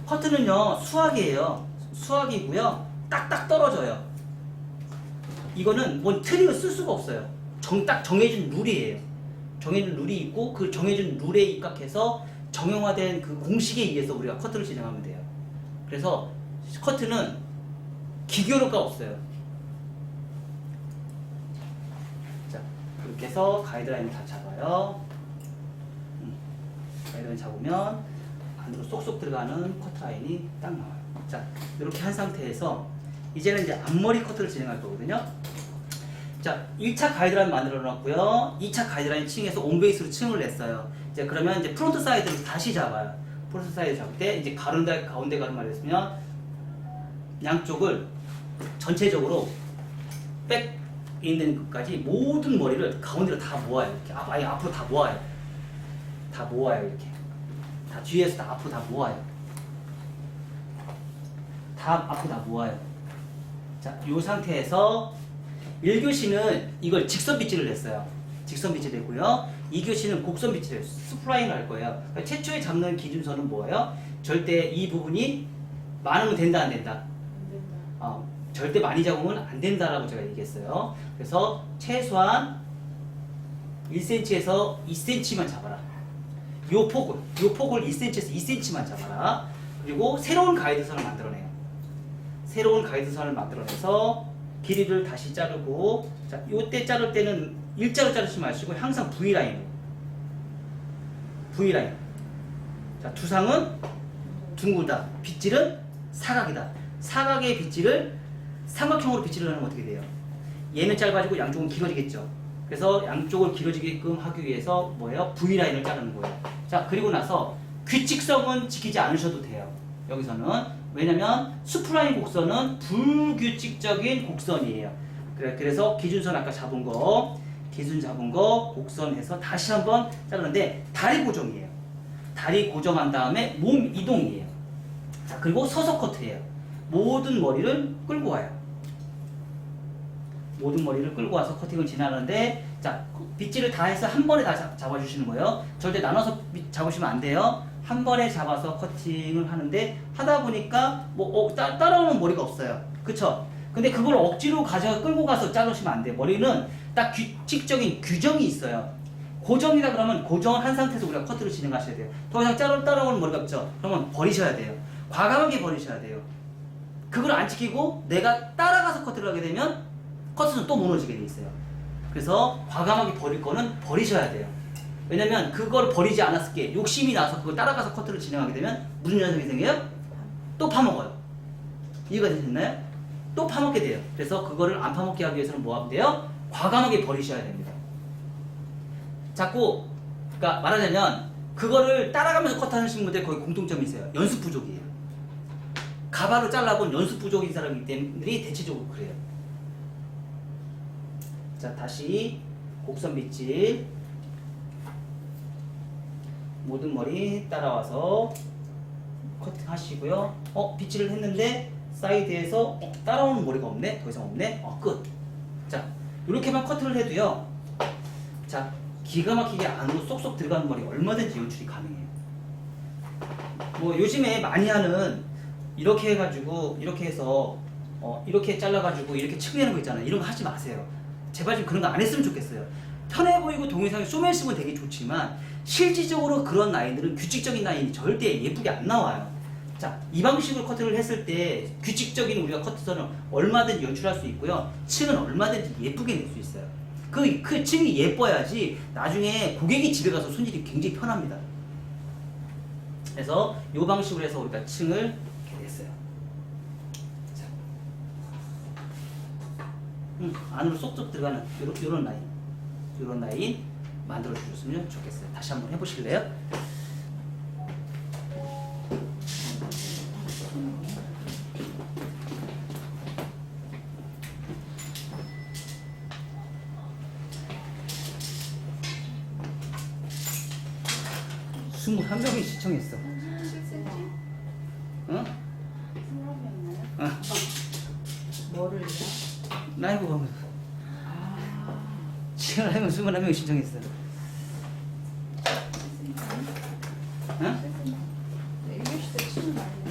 커트는요, 수학이에요. 수학이고요, 딱딱 떨어져요. 이거는 뭔 트릭을 쓸 수가 없어요. 딱 정해진 룰이에요. 정해진 룰이 있고 그 정해진 룰에 입각해서 정형화된 그 공식에 의해서 우리가 커트를 진행하면 돼요. 그래서 커트는 기교류가 없어요. 자, 그렇게 해서 가이드라인을 다 잡아요. 가이드라인 잡으면 안으로 쏙쏙 들어가는 커트라인이 딱 나와요. 자, 이렇게 한 상태에서 이제는 이제 앞머리 커트를 진행할 거거든요. 자, 1차 가이드라인 만들어 놨고요. 2차 가이드라인 층에서 온베이스로 층을 냈어요. 이제 그러면 이제 프론트 사이드를 다시 잡아요. 프론트 사이드 잡을 때 이제 가운데 가르마를 했으면 양쪽을 전체적으로 백 있는 것까지 모든 머리를 가운데로 다 모아요. 이렇게 아예 앞으로 다 모아요. 다 모아요. 이렇게 다 뒤에서 다 앞으로 다 모아요. 다 앞으로 다 모아요. 자, 이 상태에서 1교시는 이걸 직선 빗질을 했어요. 직선 빗질 했고요. 2교시는 곡선 빗질을 스프라인을 할 거예요. 그러니까 최초에 잡는 기준선은 뭐예요? 절대 이 부분이 많으면 된다, 안 된다? 안 된다. 절대 많이 잡으면 안 된다라고 제가 얘기했어요. 그래서 최소한 1cm에서 2cm만 잡아라. 요 폭을 1cm에서 2cm만 잡아라. 그리고 새로운 가이드선을 만들어내요. 새로운 가이드선을 만들어내서 길이를 다시 자르고, 자, 요때 자를 때는 일자로 자르지 마시고 항상 V라인으로. V라인. 자, 두상은 둥글다. 빗질은 사각이다. 사각의 빗질을 삼각형으로 빗질을 하면 어떻게 돼요? 얘는 짧아지고 양쪽은 길어지겠죠. 그래서 양쪽을 길어지게끔 하기 위해서 뭐예요? V라인을 자르는 거예요. 자, 그리고 나서 규칙성은 지키지 않으셔도 돼요. 여기서는. 왜냐면 스프라인 곡선은 불규칙적인 곡선이에요. 그래서 기준 잡은 거 곡선해서 다시 한번 자르는데 다리 고정이에요. 다리 고정한 다음에 몸 이동이에요. 자, 그리고 서서 커트예요. 모든 머리를 끌고 와요. 모든 머리를 끌고 와서 커팅을 진행하는데, 자, 빗질을 다 해서 한 번에 다 잡아주시는 거예요. 절대 나눠서 잡으시면 안 돼요. 한 번에 잡아서 커팅을 하는데, 하다 보니까 따라오는 머리가 없어요. 그쵸? 근데 그걸 억지로 끌고 가서 자르시면 안 돼요. 머리는 딱 규칙적인 규정이 있어요. 고정이다 그러면 고정을 한 상태에서 우리가 커트를 진행하셔야 돼요. 더 이상 따라오는 머리가 없죠? 그러면 버리셔야 돼요. 과감하게 버리셔야 돼요. 그걸 안 지키고 내가 따라가서 커트를 하게 되면 커트는 또 무너지게 돼 있어요. 그래서 과감하게 버릴 거는 버리셔야 돼요. 왜냐면 그걸 버리지 않았을 게 욕심이 나서 그걸 따라가서 커트를 진행하게 되면 무슨 현상이 생겨요? 또 파먹어요. 이해가 되셨나요? 또 파먹게 돼요. 그래서 그거를 안 파먹게 하기 위해서는 뭐 하면 돼요? 과감하게 버리셔야 됩니다. 자꾸 그러니까 말하자면 그거를 따라가면서 커트하시는 분들 거의 공통점이 있어요. 연습 부족이에요. 가바로 잘라본 연습 부족인 사람이기 때문에 대체적으로 그래요. 자, 다시 곡선 빗질 모든 머리 따라와서 커팅 하시고요. 빗질을 했는데 사이드에서 따라오는 머리가 없네? 더 이상 없네? 끝. 자, 이렇게만 커트를 해도요. 자, 기가 막히게 안으로 쏙쏙 들어가는 머리 얼마든지 연출이 가능해요. 뭐 요즘에 많이 하는 이렇게 해가지고 이렇게 해서 이렇게 잘라가지고 이렇게 측내는 거 있잖아요. 이런 거 하지 마세요. 제발 좀 그런 거 안 했으면 좋겠어요. 편해 보이고 동영상에 쇼맨십은 되게 좋지만 실질적으로 그런 라인들은 규칙적인 라인이 절대 예쁘게 안 나와요. 자, 이 방식으로 커트를 했을 때 규칙적인 우리가 커트선을 얼마든지 연출할 수 있고요. 층은 얼마든지 예쁘게 낼 수 있어요. 그 층이 예뻐야지 나중에 고객이 집에 가서 손질이 굉장히 편합니다. 그래서 이 방식으로 해서 우리가 층을 이렇게 냈어요. 자. 안으로 쏙쏙 들어가는 요런 라인 만들어 주셨으면 좋겠어요. 다시 한번 해보실래요? 한 명이 시청했어. 7cm? 응? 사람이었나요? 뭐를요? 라이브 보면서. 지금 라이브 21명이 신청했어. 응? 네, 일교시 때 치는 거 아니에요?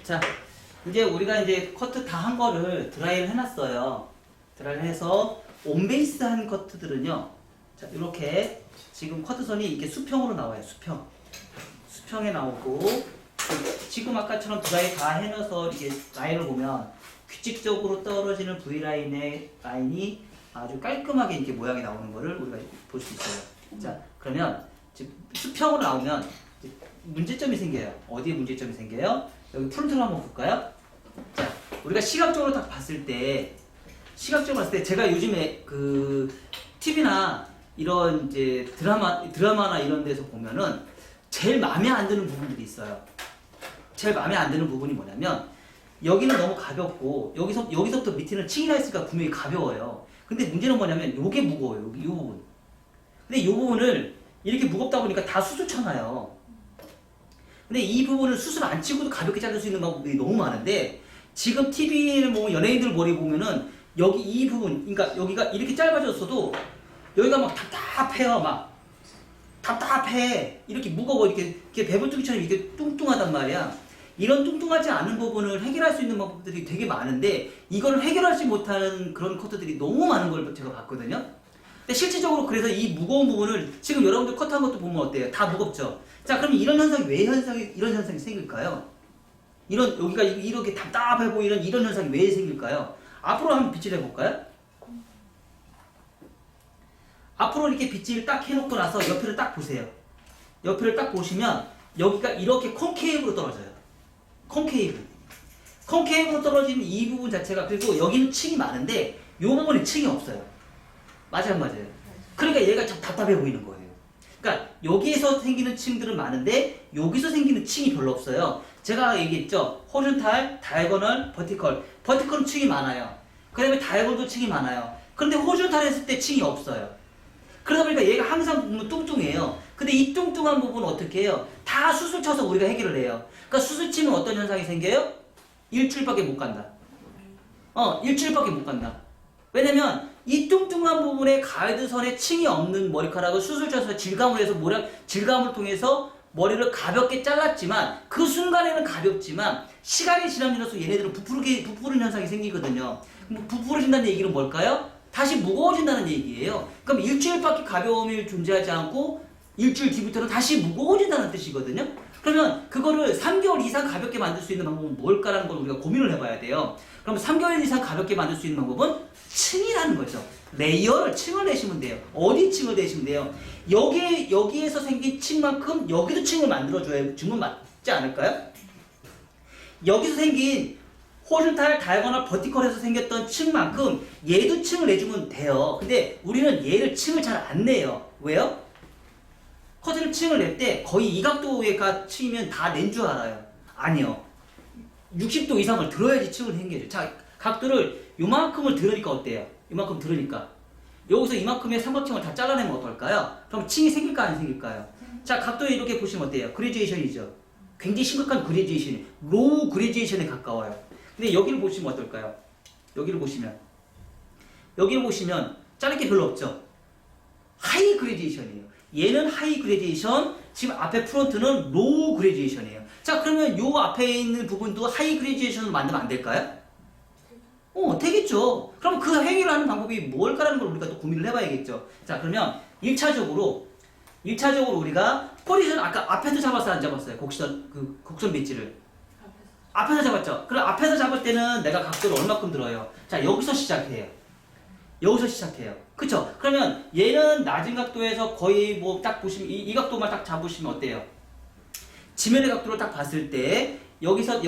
자, 이제 우리가 이제 커트 다 한 거를 드라이를 해놨어요. 드라이를 해서 온베이스 한 커트들은요. 자, 이렇게 지금 커트선이 이렇게 수평으로 나와요. 수평에 나오고 지금 아까처럼 드라이 다 해놔서 이렇게 라인을 보면 규칙적으로 떨어지는 V라인의 라인이 아주 깔끔하게 이렇게 모양이 나오는 거를 우리가 볼 수 있어요. 자, 그러면 지금 수평으로 나오면 이제 문제점이 생겨요. 어디에 문제점이 생겨요? 여기 프론트를 한번 볼까요? 자, 우리가 시각적으로 딱 봤을 때 제가 요즘에 그 TV나 이런 이제 드라마나 이런 데서 보면은 제일 마음에 안 드는 부분들이 있어요. 제일 마음에 안 드는 부분이 뭐냐면 여기는 너무 가볍고 여기서부터 밑에는 층이나 있으니까 분명히 가벼워요. 근데 문제는 뭐냐면 요게 무거워요. 이 부분. 근데 이 부분을 이렇게 무겁다 보니까 다 수술 쳐놔요. 근데 이 부분을 수술 안 치고도 가볍게 자를 수 있는 방법이 너무 많은데 지금 TV를 보면 연예인들 머리 보면은 여기 이 부분, 그러니까 여기가 이렇게 짧아졌어도 여기가 막 답답해요. 막 답답해. 이렇게 무거워. 이렇게 배불뚝이처럼 이렇게 뚱뚱하단 말이야. 이런 뚱뚱하지 않은 부분을 해결할 수 있는 방법들이 되게 많은데 이거를 해결하지 못하는 그런 커트들이 너무 많은 걸 제가 봤거든요. 근데 실질적으로 그래서 이 무거운 부분을 지금 여러분들 커트한 것도 보면 어때요? 다 무겁죠? 자, 그럼 이런 현상이 이런 현상이 생길까요? 여기가 이렇게 답답해 보이는 이런 현상이 왜 생길까요? 앞으로 한번 빗질 해볼까요? 앞으로 이렇게 빗질 딱 해놓고 나서 옆에를 딱 보세요. 옆에를 딱 보시면 여기가 이렇게 콘케이브로 떨어져요. 콘케이브로 떨어지는 이 부분 자체가, 그리고 여기는 층이 많은데 이 부분에 층이 없어요. 맞아요. 그러니까 얘가 참 답답해 보이는 거예요. 그러니까 여기에서 생기는 층들은 많은데 여기서 생기는 층이 별로 없어요. 제가 얘기했죠. 호리존탈, 다이아고널, 버티컬. 버티컬은 층이 많아요. 그 다음에 다이아고널도 층이 많아요. 그런데 호리존탈 했을 때 층이 없어요. 그러다 보니까 얘가 항상 보면 뚱뚱해요. 근데 이 뚱뚱한 부분은 어떻게 해요? 다 수술 쳐서 우리가 해결을 해요. 그러니까 수술 치면 어떤 현상이 생겨요? 일주일밖에 못 간다. 일주일밖에 못 간다. 왜냐면 이 뚱뚱한 부분에 가이드선에 층이 없는 머리카락을 수술자에서 질감을 해서 질감을 통해서 머리를 가볍게 잘랐지만 그 순간에는 가볍지만 시간이 지남으로써 얘네들은 부푸는 현상이 생기거든요. 부풀어진다는 얘기는 뭘까요? 다시 무거워진다는 얘기예요. 그럼 일주일밖에 가벼움이 존재하지 않고 일주일 뒤부터는 다시 무거워진다는 뜻이거든요. 그러면 그거를 3개월 이상 가볍게 만들 수 있는 방법은 뭘까라는 걸 우리가 고민을 해봐야 돼요. 그럼 3개월 이상 가볍게 만들 수 있는 방법은 층이라는 거죠. 레이어를 층을 내시면 돼요. 어디 층을 내시면 돼요? 여기에서 생긴 층만큼 여기도 층을 만들어줘야 주면 맞지 않을까요? 여기서 생긴 호rizontal, diagonal, vertical에서 생겼던 층만큼 얘도 층을 내주면 돼요. 근데 우리는 얘를 층을 잘 안 내요. 왜요? 커튼을 층을 낼 때 거의 이 각도가 층이면 다 낸 줄 알아요. 아니요. 60도 이상을 들어야지 층을 생겨요. 자, 각도를 요만큼을 들으니까 어때요? 요만큼 들으니까. 여기서 이만큼의 삼각형을 다 잘라내면 어떨까요? 그럼 층이 생길까요? 안 생길까요? 자, 각도를 이렇게 보시면 어때요? 그레지에이션이죠. 굉장히 심각한 그레지에이션이 로우 그레지에이션에 가까워요. 근데 여기를 보시면 어떨까요? 여기를 보시면 자를 게 별로 없죠? 하이 그레지에이션이에요. 얘는 하이 그레지에이션, 지금 앞에 프론트는 로우 그레지에이션이에요. 자, 그러면 요 앞에 있는 부분도 하이 그레지에이션으로 만들면 안 될까요? 되겠죠. 그럼 그 행위를 하는 방법이 뭘까라는 걸 우리가 또 고민을 해봐야겠죠. 자, 그러면 1차적으로 우리가 포지션 아까 앞에서 잡았어요, 안 잡았어요? 곡선 배지를. 앞에서 잡았죠. 그럼 앞에서 잡을 때는 내가 각도를 얼마큼 들어요? 자, 여기서 시작해요. 그쵸? 그러면 얘는 낮은 각도에서 거의 뭐 딱 보시면 이 각도만 딱 잡으시면 어때요? 지면의 각도를 딱 봤을 때 여기서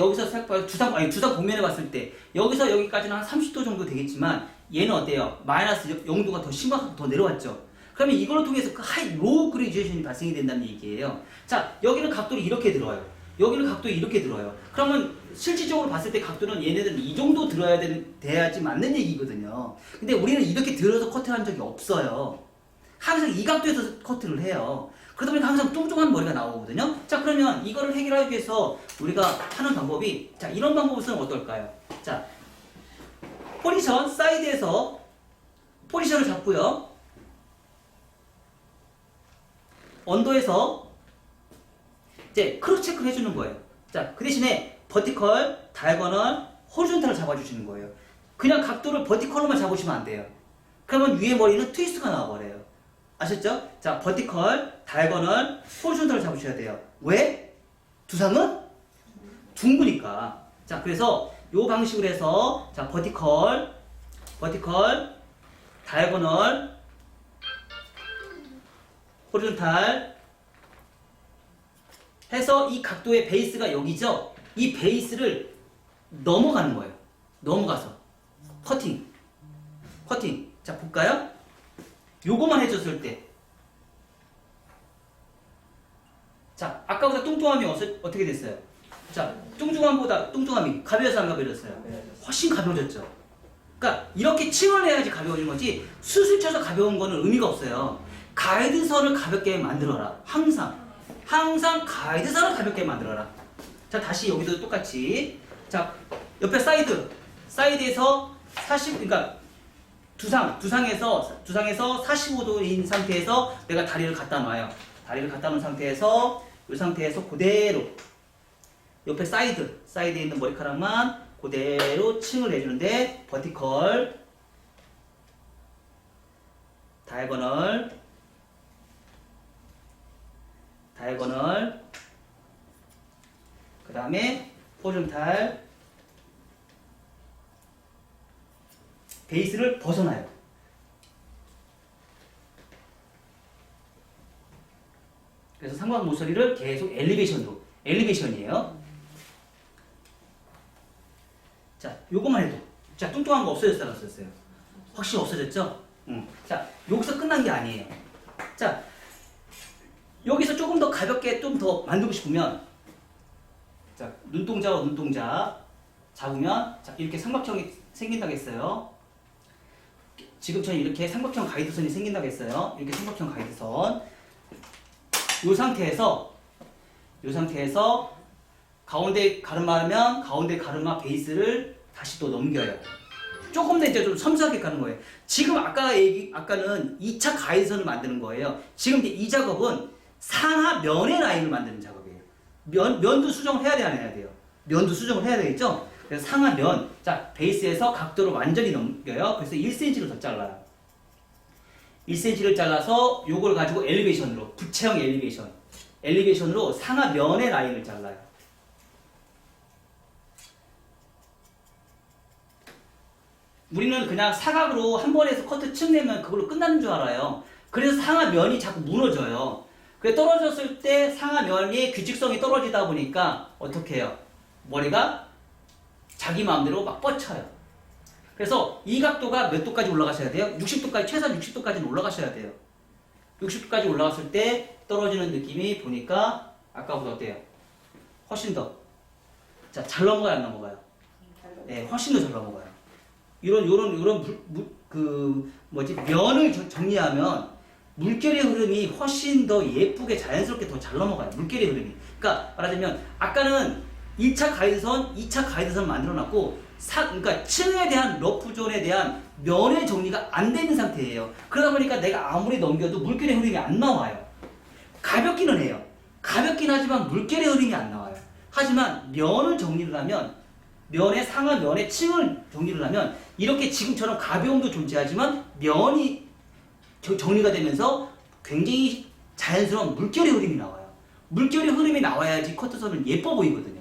두상 복면에 봤을 때 여기서 여기까지는 한 30도 정도 되겠지만 얘는 어때요? 마이너스 0도가 더 심하게 더 내려왔죠. 그러면 이걸 통해서 그 로우 그레지에이션이 발생이 된다는 얘기예요. 자, 여기는 각도를 이렇게 들어요. 여기는 각도를 이렇게 들어요. 그러면 실질적으로 봤을 때 각도는 얘네들은 이 정도 돼야지 맞는 얘기거든요. 근데 우리는 이렇게 들어서 커트를 한 적이 없어요. 항상 이 각도에서 커트를 해요. 그러다 보니까 항상 뚱뚱한 머리가 나오거든요. 자, 그러면 이거를 해결하기 위해서 우리가 하는 방법이, 자, 이런 방법을 쓰면 어떨까요? 자, 포지션 사이드에서 포지션을 잡고요. 언더에서 이제 크로스 체크를 해주는 거예요. 자, 그 대신에 버티컬, 다이거널, 호리존탈을 잡아주시는 거예요. 그냥 각도를 버티컬로만 잡으시면 안 돼요. 그러면 위에 머리는 트위스트가 나와버려요. 아셨죠? 자, 버티컬, 다이거널, 호리존탈을 잡으셔야 돼요. 왜? 두상은 둥그니까. 자, 그래서 요 방식으로 해서 자, 버티컬, 다이거널, 호리존탈 해서 이 각도의 베이스가 여기죠? 이 베이스를 넘어가는 거예요. 넘어가서 커팅. 자, 볼까요? 요거만 해줬을 때, 자, 아까보다 뚱뚱함이 어떻게 됐어요? 자, 뚱뚱함이 가벼워서 안 가벼워졌어요? 훨씬 가벼워졌죠. 그러니까 이렇게 층을 해야지 가벼워진 거지 수술 쳐서 가벼운 거는 의미가 없어요. 가이드선을 가볍게 만들어라. 항상 가이드선을 가볍게 만들어라. 자, 다시 여기도 똑같이. 자, 옆에 사이드에서 40, 그러니까 두상에서 45도인 상태에서 내가 다리를 갖다 놔요. 다리를 갖다 놓은 상태에서 이 상태에서 그대로 옆에 사이드에 있는 머리카락만 그대로 층을 내주는데 버티컬, 다이거널, 그 다음에 호리존탈 베이스를 벗어나요. 그래서 삼각 모서리를 계속 엘리베이션이에요. 자, 요것만 해도 자, 뚱뚱한 거 없어졌어요, 안 없어졌어요? 확실히 없어졌죠? 자, 여기서 끝난 게 아니에요. 자, 여기서 조금 더 가볍게 좀 더 만들고 싶으면 자, 눈동자와 눈동자 잡으면 자, 이렇게 삼각형이 생긴다고 했어요. 지금처럼 이렇게 삼각형 가이드선이 생긴다고 했어요. 이렇게 삼각형 가이드선. 이 상태에서 가운데 가르마면 가운데 가르마 베이스를 다시 또 넘겨요. 조금 더 이제 좀 섬세하게 가는 거예요. 지금 아까는 2차 가이드선을 만드는 거예요. 지금 이제 이 작업은 상하 면의 라인을 만드는 작업이에요. 면도 수정을 해야 돼요, 안 해야 돼요? 면도 수정을 해야 되겠죠? 그래서 상하 면, 자, 베이스에서 각도를 완전히 넘겨요. 그래서 1cm를 더 잘라요. 1cm를 잘라서 요걸 가지고 엘리베이션으로, 부채형 엘리베이션으로 상하 면의 라인을 잘라요. 우리는 그냥 사각으로 한 번 해서 커트 층 내면 그걸로 끝나는 줄 알아요. 그래서 상하 면이 자꾸 무너져요. 그래 떨어졌을 때 상하 면이 규칙성이 떨어지다 보니까 어떻게 해요? 머리가 자기 마음대로 막 뻗쳐요. 그래서 이 각도가 몇 도까지 올라가셔야 돼요? 60도까지, 최소한 60도까지는 올라가셔야 돼요. 60도까지 올라갔을 때 떨어지는 느낌이 보니까 아까보다 어때요? 훨씬 더. 자, 잘 넘어가요, 안 넘어가요? 네, 훨씬 더 잘 넘어가요. 면을 정리하면 물결의 흐름이 훨씬 더 예쁘게 자연스럽게 더 잘 넘어가요. 물결의 흐름이. 그러니까 말하자면 아까는 1차 가이드선, 2차 가이드선 만들어놨고 그러니까 층에 대한 러프존에 대한 면의 정리가 안 되는 상태예요. 그러다 보니까 내가 아무리 넘겨도 물결의 흐름이 안 나와요. 가볍기는 해요. 가볍긴 하지만 물결의 흐름이 안 나와요. 하지만 면을 정리를 하면 면의 상하 면의 층을 정리를 하면 이렇게 지금처럼 가벼움도 존재하지만 면이 정리가 되면서 굉장히 자연스러운 물결의 흐름이 나와요. 물결의 흐름이 나와야지 커트선은 예뻐 보이거든요.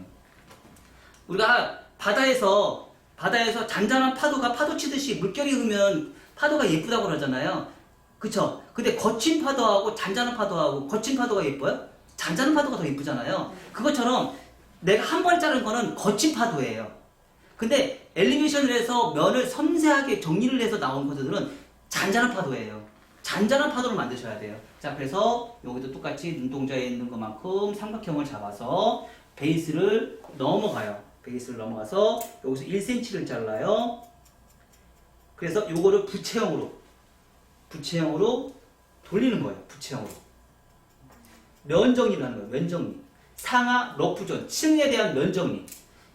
우리가 바다에서 잔잔한 파도 치듯이 물결이 흐르면 파도가 예쁘다고 그러잖아요. 그쵸? 근데 거친 파도하고 잔잔한 파도하고 거친 파도가 예뻐요? 잔잔한 파도가 더 예쁘잖아요. 그것처럼 내가 한 번 자른 거는 거친 파도예요. 근데 엘리베이션을 해서 면을 섬세하게 정리를 해서 나온 것들은 잔잔한 파도예요. 잔잔한 파도를 만드셔야 돼요. 자, 그래서 여기도 똑같이 눈동자에 있는 것만큼 삼각형을 잡아서 베이스를 넘어가요. 베이스를 넘어가서 여기서 1cm를 잘라요. 그래서 요거를 부채형으로 돌리는 거예요. 부채형으로. 면 정리를 하는 거예요. 면 정리. 상하 러프존, 층에 대한 면 정리.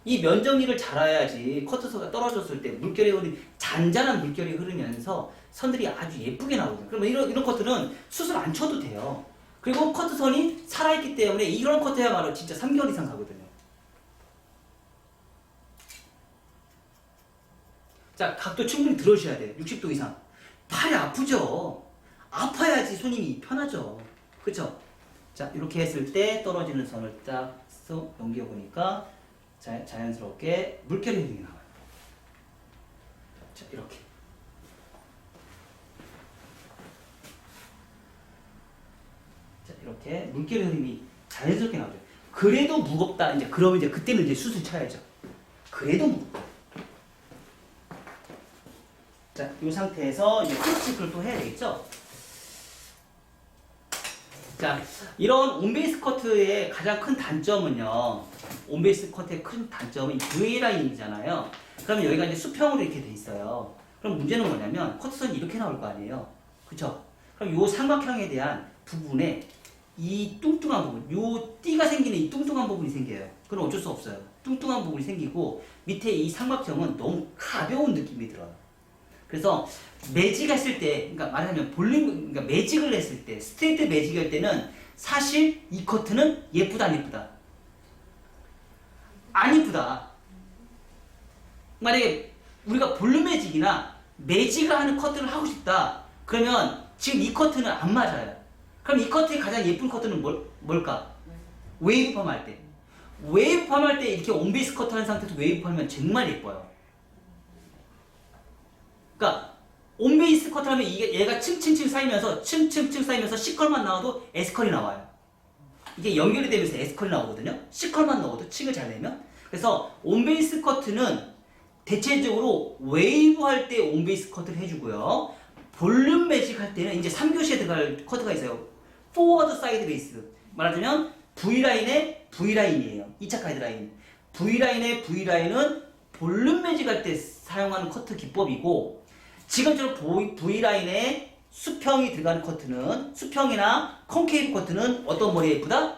이 면 정리를 잘해야지 커트선가 떨어졌을 때 물결이 잔잔한 물결이 흐르면서 선들이 아주 예쁘게 나오거든요. 그러면 이런 커트는 수술 안 쳐도 돼요. 그리고 커트선이 살아있기 때문에 이런 커트야말로 진짜 3개월 이상 가거든요. 자, 각도 충분히 들어주셔야 돼요. 60도 이상. 팔이 아프죠? 아파야지 손님이 편하죠. 그쵸? 자, 이렇게 했을 때 떨어지는 선을 딱 넘겨보니까 자연스럽게 물결의 흐름이 나와요. 자, 이렇게. 자, 이렇게 물결의 흐름이 자연스럽게 나오죠. 그래도 무겁다. 그러면 그때는 수술 쳐야죠. 그래도 무겁다. 자, 이 상태에서 이제 크로스체크를 또 해야 되겠죠? 자, 이런 온베이스 커트의 가장 큰 단점은요. 온베이스 커트의 큰 단점은 이 V라인이잖아요. 그러면 여기가 이제 수평으로 이렇게 돼 있어요. 그럼 문제는 뭐냐면 커트선이 이렇게 나올 거 아니에요. 그쵸? 그럼 요 삼각형에 대한 부분에 이 뚱뚱한 부분, 요 띠가 생기는 이 뚱뚱한 부분이 생겨요. 그럼 어쩔 수 없어요. 뚱뚱한 부분이 생기고 밑에 이 삼각형은 너무 가벼운 느낌이 들어요. 그래서 매직했을 때, 그러니까 말하자면 그러니까 매직을 했을 때, 스트레이트 매직을 할 때는 사실 이 커트는 예쁘다, 안 예쁘다? 안 예쁘다. 만약에 우리가 볼륨 매직이나 매직을 하는 커트를 하고 싶다. 그러면 지금 이 커트는 안 맞아요. 그럼 이 커트의 가장 예쁜 커트는 뭘까? 웨이브 펌 할 때. 웨이브 펌 할 때 이렇게 온베이스 커트 하는 상태에서 웨이브 펌하면 정말 예뻐요. 그러니까 온베이스 커트 하면 얘가 층층층 쌓이면서 층층층 쌓이면서 C컬만 나와도 S컬이 나와요. 이게 연결이 되면서 S컬이 나오거든요. C컬만 넣어도 층을 잘 내면. 그래서 온베이스 커트는 대체적으로 웨이브 할 때 온베이스 커트를 해주고요. 볼륨 매직 할 때는 이제 3교시에 들어갈 커트가 있어요. 포워드 사이드 베이스. 말하자면 V라인의 V라인이에요. 2차 가이드라인. V라인의 V라인은 볼륨 매직 할 때 사용하는 커트 기법이고, 지금처럼 V라인에 수평이 들어가는 커트는, 수평이나 콘케이브 커트는 어떤 머리에 예쁘다?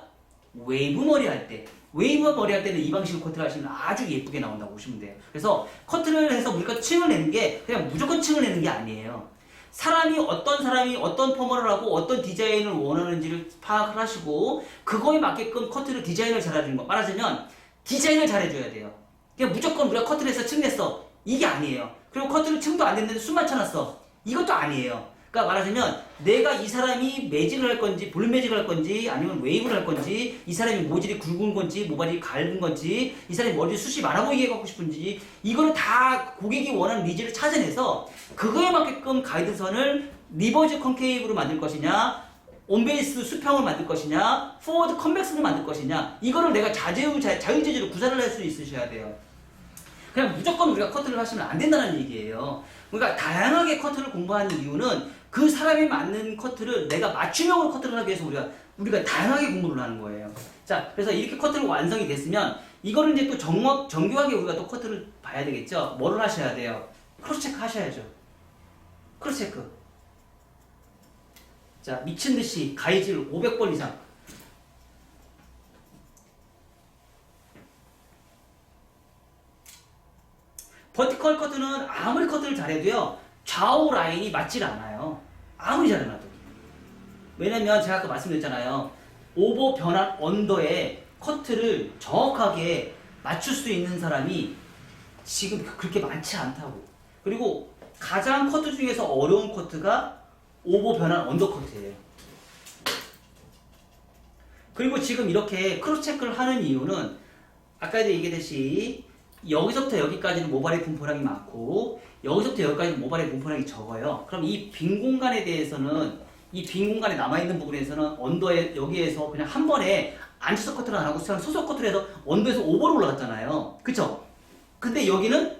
웨이브 머리 할 때. 웨이브 머리 할 때는 이 방식으로 커트를 하시면 아주 예쁘게 나온다고 보시면 돼요. 그래서 커트를 해서 우리가 층을 내는 게 그냥 무조건 층을 내는 게 아니에요. 사람이 어떤 펌을 하고 어떤 디자인을 원하는지를 파악을 하시고 그거에 맞게끔 커트를 디자인을 잘해주는 거. 말하자면 디자인을 잘해줘야 돼요. 그냥 무조건 우리가 커트를 해서 층 냈어. 이게 아니에요. 그리고 커트를 층도 안 냈는데 숨 맞춰놨어. 이것도 아니에요. 그러니까 말하자면 내가 이 사람이 매직을 할 건지 볼 매직을 할 건지 아니면 웨이브를 할 건지 이 사람이 모질이 굵은 건지 모발이 갈은 건지 이 사람이 머리 숱이 많아 보이게 갖고 싶은지 이거를 다 고객이 원하는 니즈를 찾아내서 그거에 맞게끔 가이드선을 리버즈 컨케이브로 만들 것이냐 온베이스 수평을 만들 것이냐 포워드 컨벡스를 만들 것이냐 이거를 내가 자유자재로 구사를 할 수 있으셔야 돼요. 그냥 무조건 우리가 커트를 하시면 안 된다는 얘기예요. 그러니까 다양하게 커트를 공부하는 이유는 그 사람에 맞는 커트를 내가 맞춤형으로 커트를 하기 위해서 우리가 다양하게 공부를 하는 거예요. 자, 그래서 이렇게 커트가 완성이 됐으면 이거를 이제 또 정교하게 우리가 또 커트를 봐야 되겠죠. 뭐를 하셔야 돼요? 크로스 체크 하셔야죠. 크로스 체크. 자, 미친 듯이 가이질 500번 이상. 버티컬 커트는 아무리 커트를 잘해도요 좌우 라인이 맞질 않아요. 아무리 잘해놔도. 왜냐면 제가 아까 말씀드렸잖아요. 오버 변환 언더에 커트를 정확하게 맞출 수 있는 사람이 지금 그렇게 많지 않다고. 그리고 가장 커트 중에서 어려운 커트가 오버 변환 언더 커트예요. 그리고 지금 이렇게 크로스 체크를 하는 이유는 아까도 얘기했듯이 여기서부터 여기까지는 모발의 분포량이 많고 여기서부터 여기까지는 모발의 분포량이 적어요. 그럼 이 빈 공간에 대해서는 이 빈 공간에 남아있는 부분에서는 언더에 여기에서 그냥 한 번에 안치석 커트를 안 하고 그냥 소속 커트를 해서 언더에서 오버로 올라갔잖아요. 그쵸? 근데 여기는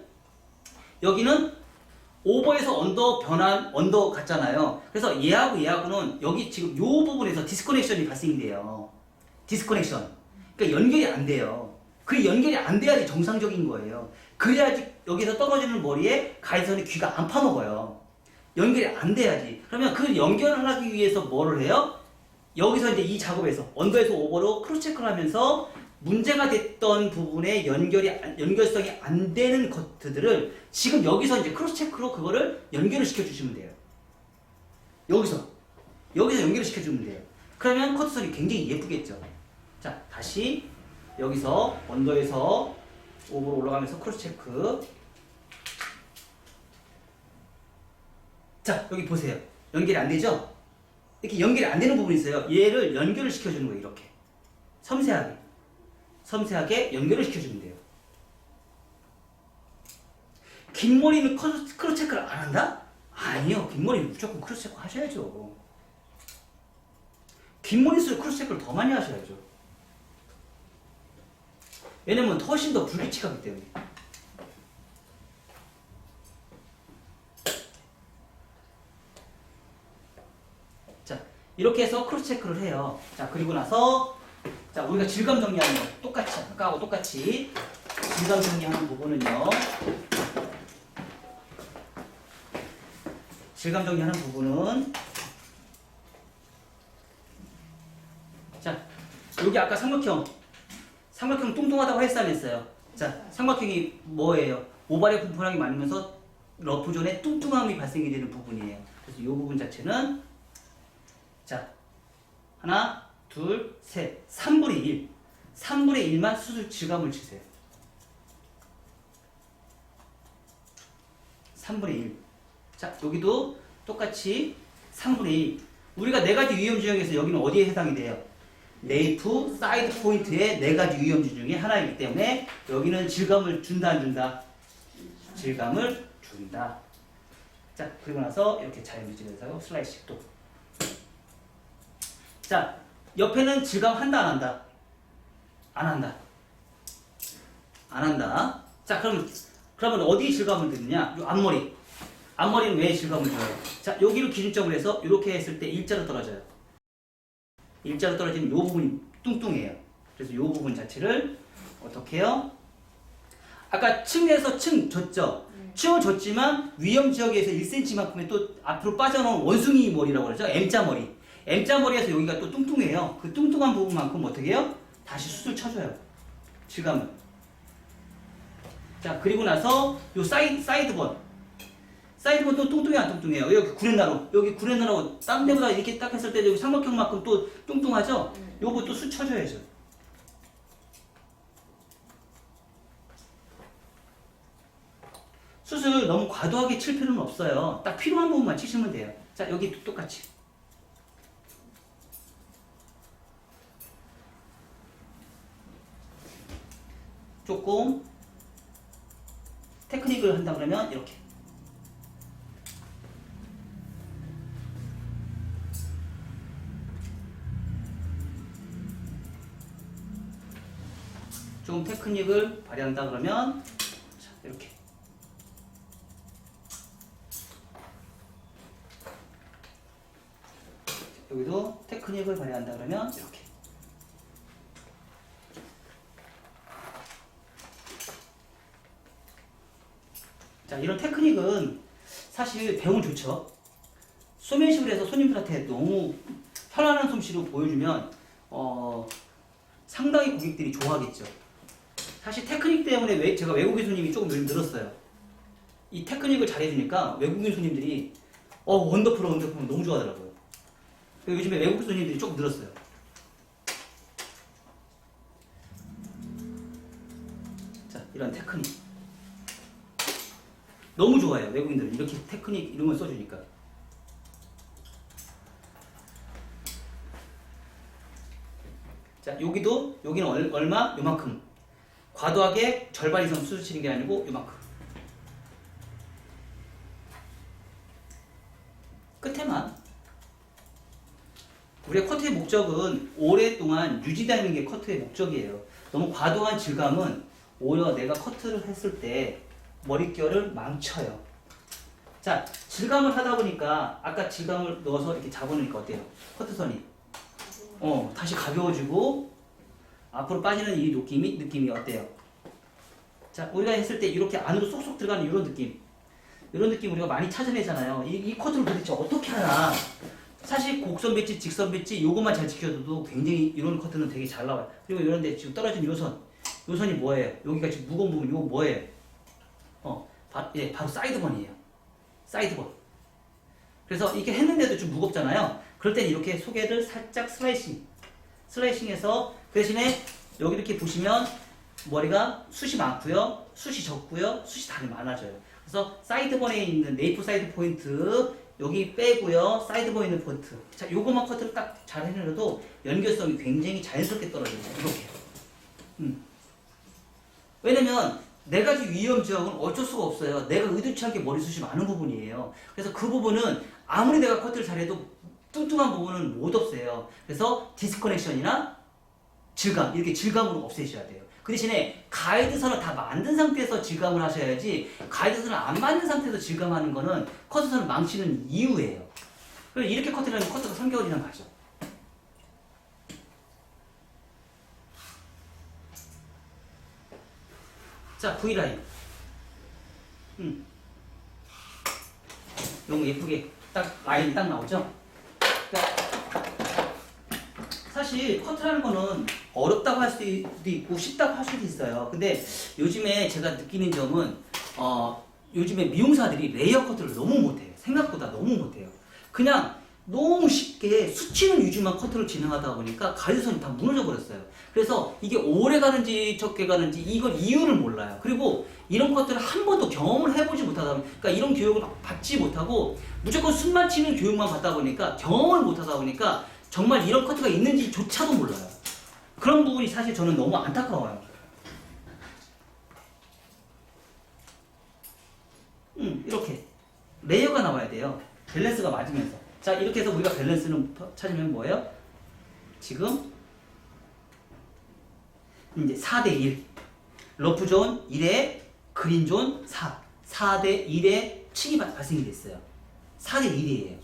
오버에서 언더 변환 언더 갔잖아요. 그래서 얘하고는 여기 지금 요 부분에서 디스커넥션이 발생이 돼요. 디스커넥션. 그러니까 연결이 안 돼요. 그 연결이 안 돼야지 정상적인 거예요. 그래야지 여기서 떨어지는 머리에 가이드선이 귀가 안 파먹어요. 연결이 안 돼야지. 그러면 그 연결을 하기 위해서 뭐를 해요? 여기서 이제 이 작업에서 언더에서 오버로 크로스 체크를 하면서 문제가 됐던 부분에 연결성이 안 되는 커트들을 지금 여기서 이제 크로스 체크로 그거를 연결을 시켜주시면 돼요. 여기서 연결을 시켜주면 돼요. 그러면 커트선이 굉장히 예쁘겠죠. 자, 다시 여기서 언더에서 오버로 올라가면서 크로스 체크. 자, 여기 보세요. 연결이 안 되죠? 이렇게 연결이 안 되는 부분이 있어요. 얘를 연결을 시켜주는 거예요. 이렇게 섬세하게 연결을 시켜주면 돼요. 긴 머리는 크로스 체크를 안 한다? 아니요. 긴 머리는 무조건 크로스 체크 하셔야죠. 긴 머리일수록 크로스 체크를 더 많이 하셔야죠. 왜냐면 훨씬 더 불규칙하기 때문에. 자, 이렇게 해서 크로스 체크를 해요. 자, 그리고 나서 자, 우리가 질감 정리하는 거 똑같이 아까하고 똑같이 질감 정리하는 부분은요. 질감 정리하는 부분은 자, 여기 아까 삼각형 뚱뚱하다고 했어 안 했어요? 자, 삼각형이 뭐예요? 모발의 분포량이 많으면서 러프존에 뚱뚱함이 발생이 되는 부분이에요. 그래서 이 부분 자체는 자, 하나, 둘, 셋, 3분의 1. 3분의 1만 수술 질감을 주세요. 3분의 1. 자, 여기도 똑같이 3분의 1. 우리가 4가지 위험지 중에서 여기는 어디에 해당이 돼요? 네이프, 사이드 포인트의 4가지 위험지 중에 하나이기 때문에 여기는 질감을 준다 안 준다? 질감을 준다. 자, 그리고 나서 이렇게 자연미질에서 슬라이스 또. 자, 옆에는 질감 한다 안 한다? 안 한다. 안 한다. 자, 그러면 어디 질감을 드느냐? 요 앞머리. 앞머리는 왜 질감을 줘요? 자, 여기를 기준점으로 해서 이렇게 했을 때 일자로 떨어져요. 일자로 떨어지는 이 부분이 뚱뚱해요. 그래서 이 부분 자체를 어떻게 해요? 아까 층에서 층 줬죠? 층을 줬지만 위험 지역에서 1cm만큼의 또 앞으로 빠져나온 원숭이 머리라고 그러죠? M자 머리. M자 머리에서 여기가 또 뚱뚱해요. 그 뚱뚱한 부분만큼 어떻게 해요? 다시 숱을 쳐줘요. 질감은. 자, 그리고 나서 요 사이드번. 사이드번도 뚱뚱해 안 뚱뚱해요? 여기 구렛나루. 여기 구렛나루 다른 데보다 이렇게 딱 했을 때 여기 삼각형만큼 또 뚱뚱하죠? 요거 또 수 쳐줘야죠. 숱을 너무 과도하게 칠 필요는 없어요. 딱 필요한 부분만 치시면 돼요. 자, 여기 똑같이. 조금 테크닉을 한다 그러면 이렇게. 좀 테크닉을 발휘한다 그러면 자, 이렇게. 여기도 테크닉을 발휘한다 그러면 이렇게. 자, 이런 테크닉은 사실 배우면 좋죠. 소면식을 해서 손님들한테 너무 편안한 솜씨로 보여주면 상당히 고객들이 좋아하겠죠. 사실 테크닉 때문에 제가 외국인 손님이 조금 늘었어요. 이 테크닉을 잘해주니까 외국인 손님들이 원더풀 너무 좋아하더라고요. 요즘에 외국인 손님들이 조금 늘었어요. 자, 이런 테크닉 너무 좋아해요. 외국인들은 이렇게 테크닉 이런 걸 써주니까. 자, 여기는 얼마? 요만큼. 과도하게 절반 이상 수술 치는 게 아니고 요만큼. 끝에만. 우리가 커트의 목적은 오랫동안 유지되는 게 커트의 목적이에요. 너무 과도한 질감은 오히려 내가 커트를 했을 때 머릿결을 망쳐요. 자, 질감을 하다 보니까 아까 질감을 넣어서 이렇게 잡아놓으니까 어때요? 커트선이 다시 가벼워지고 앞으로 빠지는 이 느낌이 어때요? 자, 우리가 했을 때 이렇게 안으로 쏙쏙 들어가는 이런 느낌 우리가 많이 찾아내잖아요. 이 커트를 도대체 어떻게 하나? 사실 곡선 배치, 직선 배치 요것만 잘 지켜줘도 굉장히 이런 커트는 되게 잘 나와요. 그리고 이런데 지금 떨어진 요선이 뭐예요? 여기가 지금 무거운 부분 요거 뭐예요? 바로 사이드번이에요. 사이드번. 그래서 이렇게 했는데도 좀 무겁잖아요. 그럴 땐 이렇게 소개를 살짝 슬라이싱해서 그 대신에 여기 이렇게 보시면 머리가 숱이 많고요, 숱이 적고요, 숱이 다리 많아져요. 그래서 사이드번에 있는 네이프 사이드 포인트 여기 빼고요, 사이드번에 있는 포인트. 자, 요것만 커트를 딱 잘 해내려도 연결성이 굉장히 자연스럽게 떨어져요. 이렇게. 왜냐면 네 가지 위험 지역은 어쩔 수가 없어요. 내가 의도치 않게 머리숱이 많은 부분이에요. 그래서 그 부분은 아무리 내가 커트를 잘해도 뚱뚱한 부분은 못 없애요. 그래서 디스커넥션이나 질감, 이렇게 질감으로 없애셔야 돼요. 그 대신에 가이드선을 다 만든 상태에서 질감을 하셔야지, 가이드선을 안 만든 상태에서 질감하는 거는 커트선을 망치는 이유예요. 그래서 이렇게 커트를 하면 커트가 3개월 이상 가죠. 자, V라인. 너무 예쁘게 딱 라인이 딱 나오죠? 그러니까 사실 커트라는 거는 어렵다고 할 수도 있고 쉽다고 할 수도 있어요. 근데 요즘에 제가 느끼는 점은 요즘에 미용사들이 레이어 커트를 너무 못해요. 생각보다 너무 못해요. 그냥 너무 쉽게 수치는 위주만 커트를 진행하다 보니까 가이드선이 다 무너져 버렸어요. 그래서 이게 오래 가는지 적게 가는지 이걸 이유를 몰라요. 그리고 이런 것들을 한 번도 경험을 해보지 못하다 보니까, 그러니까 이런 교육을 받지 못하고 무조건 숨만 치는 교육만 받다 보니까 경험을 못하다 보니까 정말 이런 커트가 있는지조차도 몰라요. 그런 부분이 사실 저는 너무 안타까워요. 이렇게 레이어가 나와야 돼요. 밸런스가 맞으면서. 자, 이렇게 해서 우리가 밸런스는 찾으면 뭐예요? 지금 이제 4대1 러프존 1에 그린존 4대1의 층이 발생이 됐어요. 4대1이에요.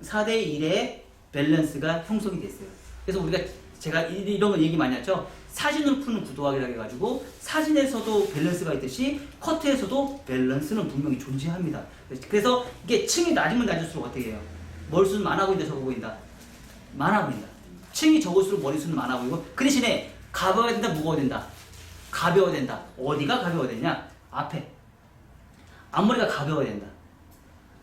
4대1의 밸런스가 형성이 됐어요. 그래서 제가 이런 거 얘기 많이 하죠. 사진을 푸는 구도학이라고 해가지고 사진에서도 밸런스가 있듯이 커트에서도 밸런스는 분명히 존재합니다. 그래서 이게 층이 낮으면 낮을수록 어떻게 해요? 머리숱은 많아 보인다, 적어 보인다? 많아 보인다. 층이 적을수록 머리숱은 많아 보이고, 그 대신에 가벼워야 된다, 무거워야 된다. 가벼워야 된다. 어디가 가벼워야 되냐? 앞에. 앞머리가 가벼워야 된다.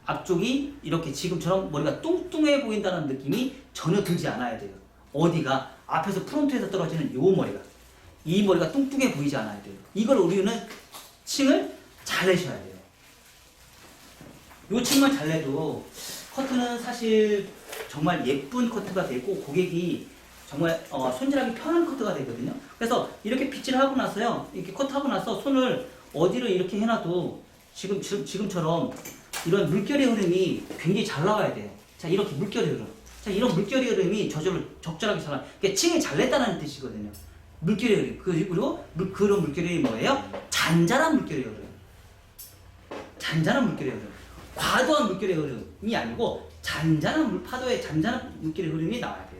앞쪽이 이렇게 지금처럼 머리가 뚱뚱해 보인다는 느낌이 전혀 들지 않아야 돼요. 어디가? 앞에서 프론트에서 떨어지는 요 머리가. 이 머리가 뚱뚱해 보이지 않아야 돼요. 이걸 우리는 층을 잘 내셔야 돼요. 요 층만 잘 내도 커트는 사실 정말 예쁜 커트가 되고 고객이 정말 손질하기 편한 커트가 되거든요. 그래서 이렇게 빗질 하고 나서요, 이렇게 커트하고 나서 손을 어디를 이렇게 해놔도 지금처럼 이런 물결의 흐름이 굉장히 잘 나와야 돼요. 자, 이렇게 물결의 흐름. 자, 이런 물결의 흐름이 적절하게 잘 나와요. 그러니까 층이 잘 냈다는 뜻이거든요. 물결의 흐름. 그리고 그런 물결의 흐름이 뭐예요? 잔잔한 물결의 흐름. 잔잔한 물결의 흐름. 과도한 물결의 흐름이 아니고 파도의 잔잔한 물결의 흐름이 나와야 돼요.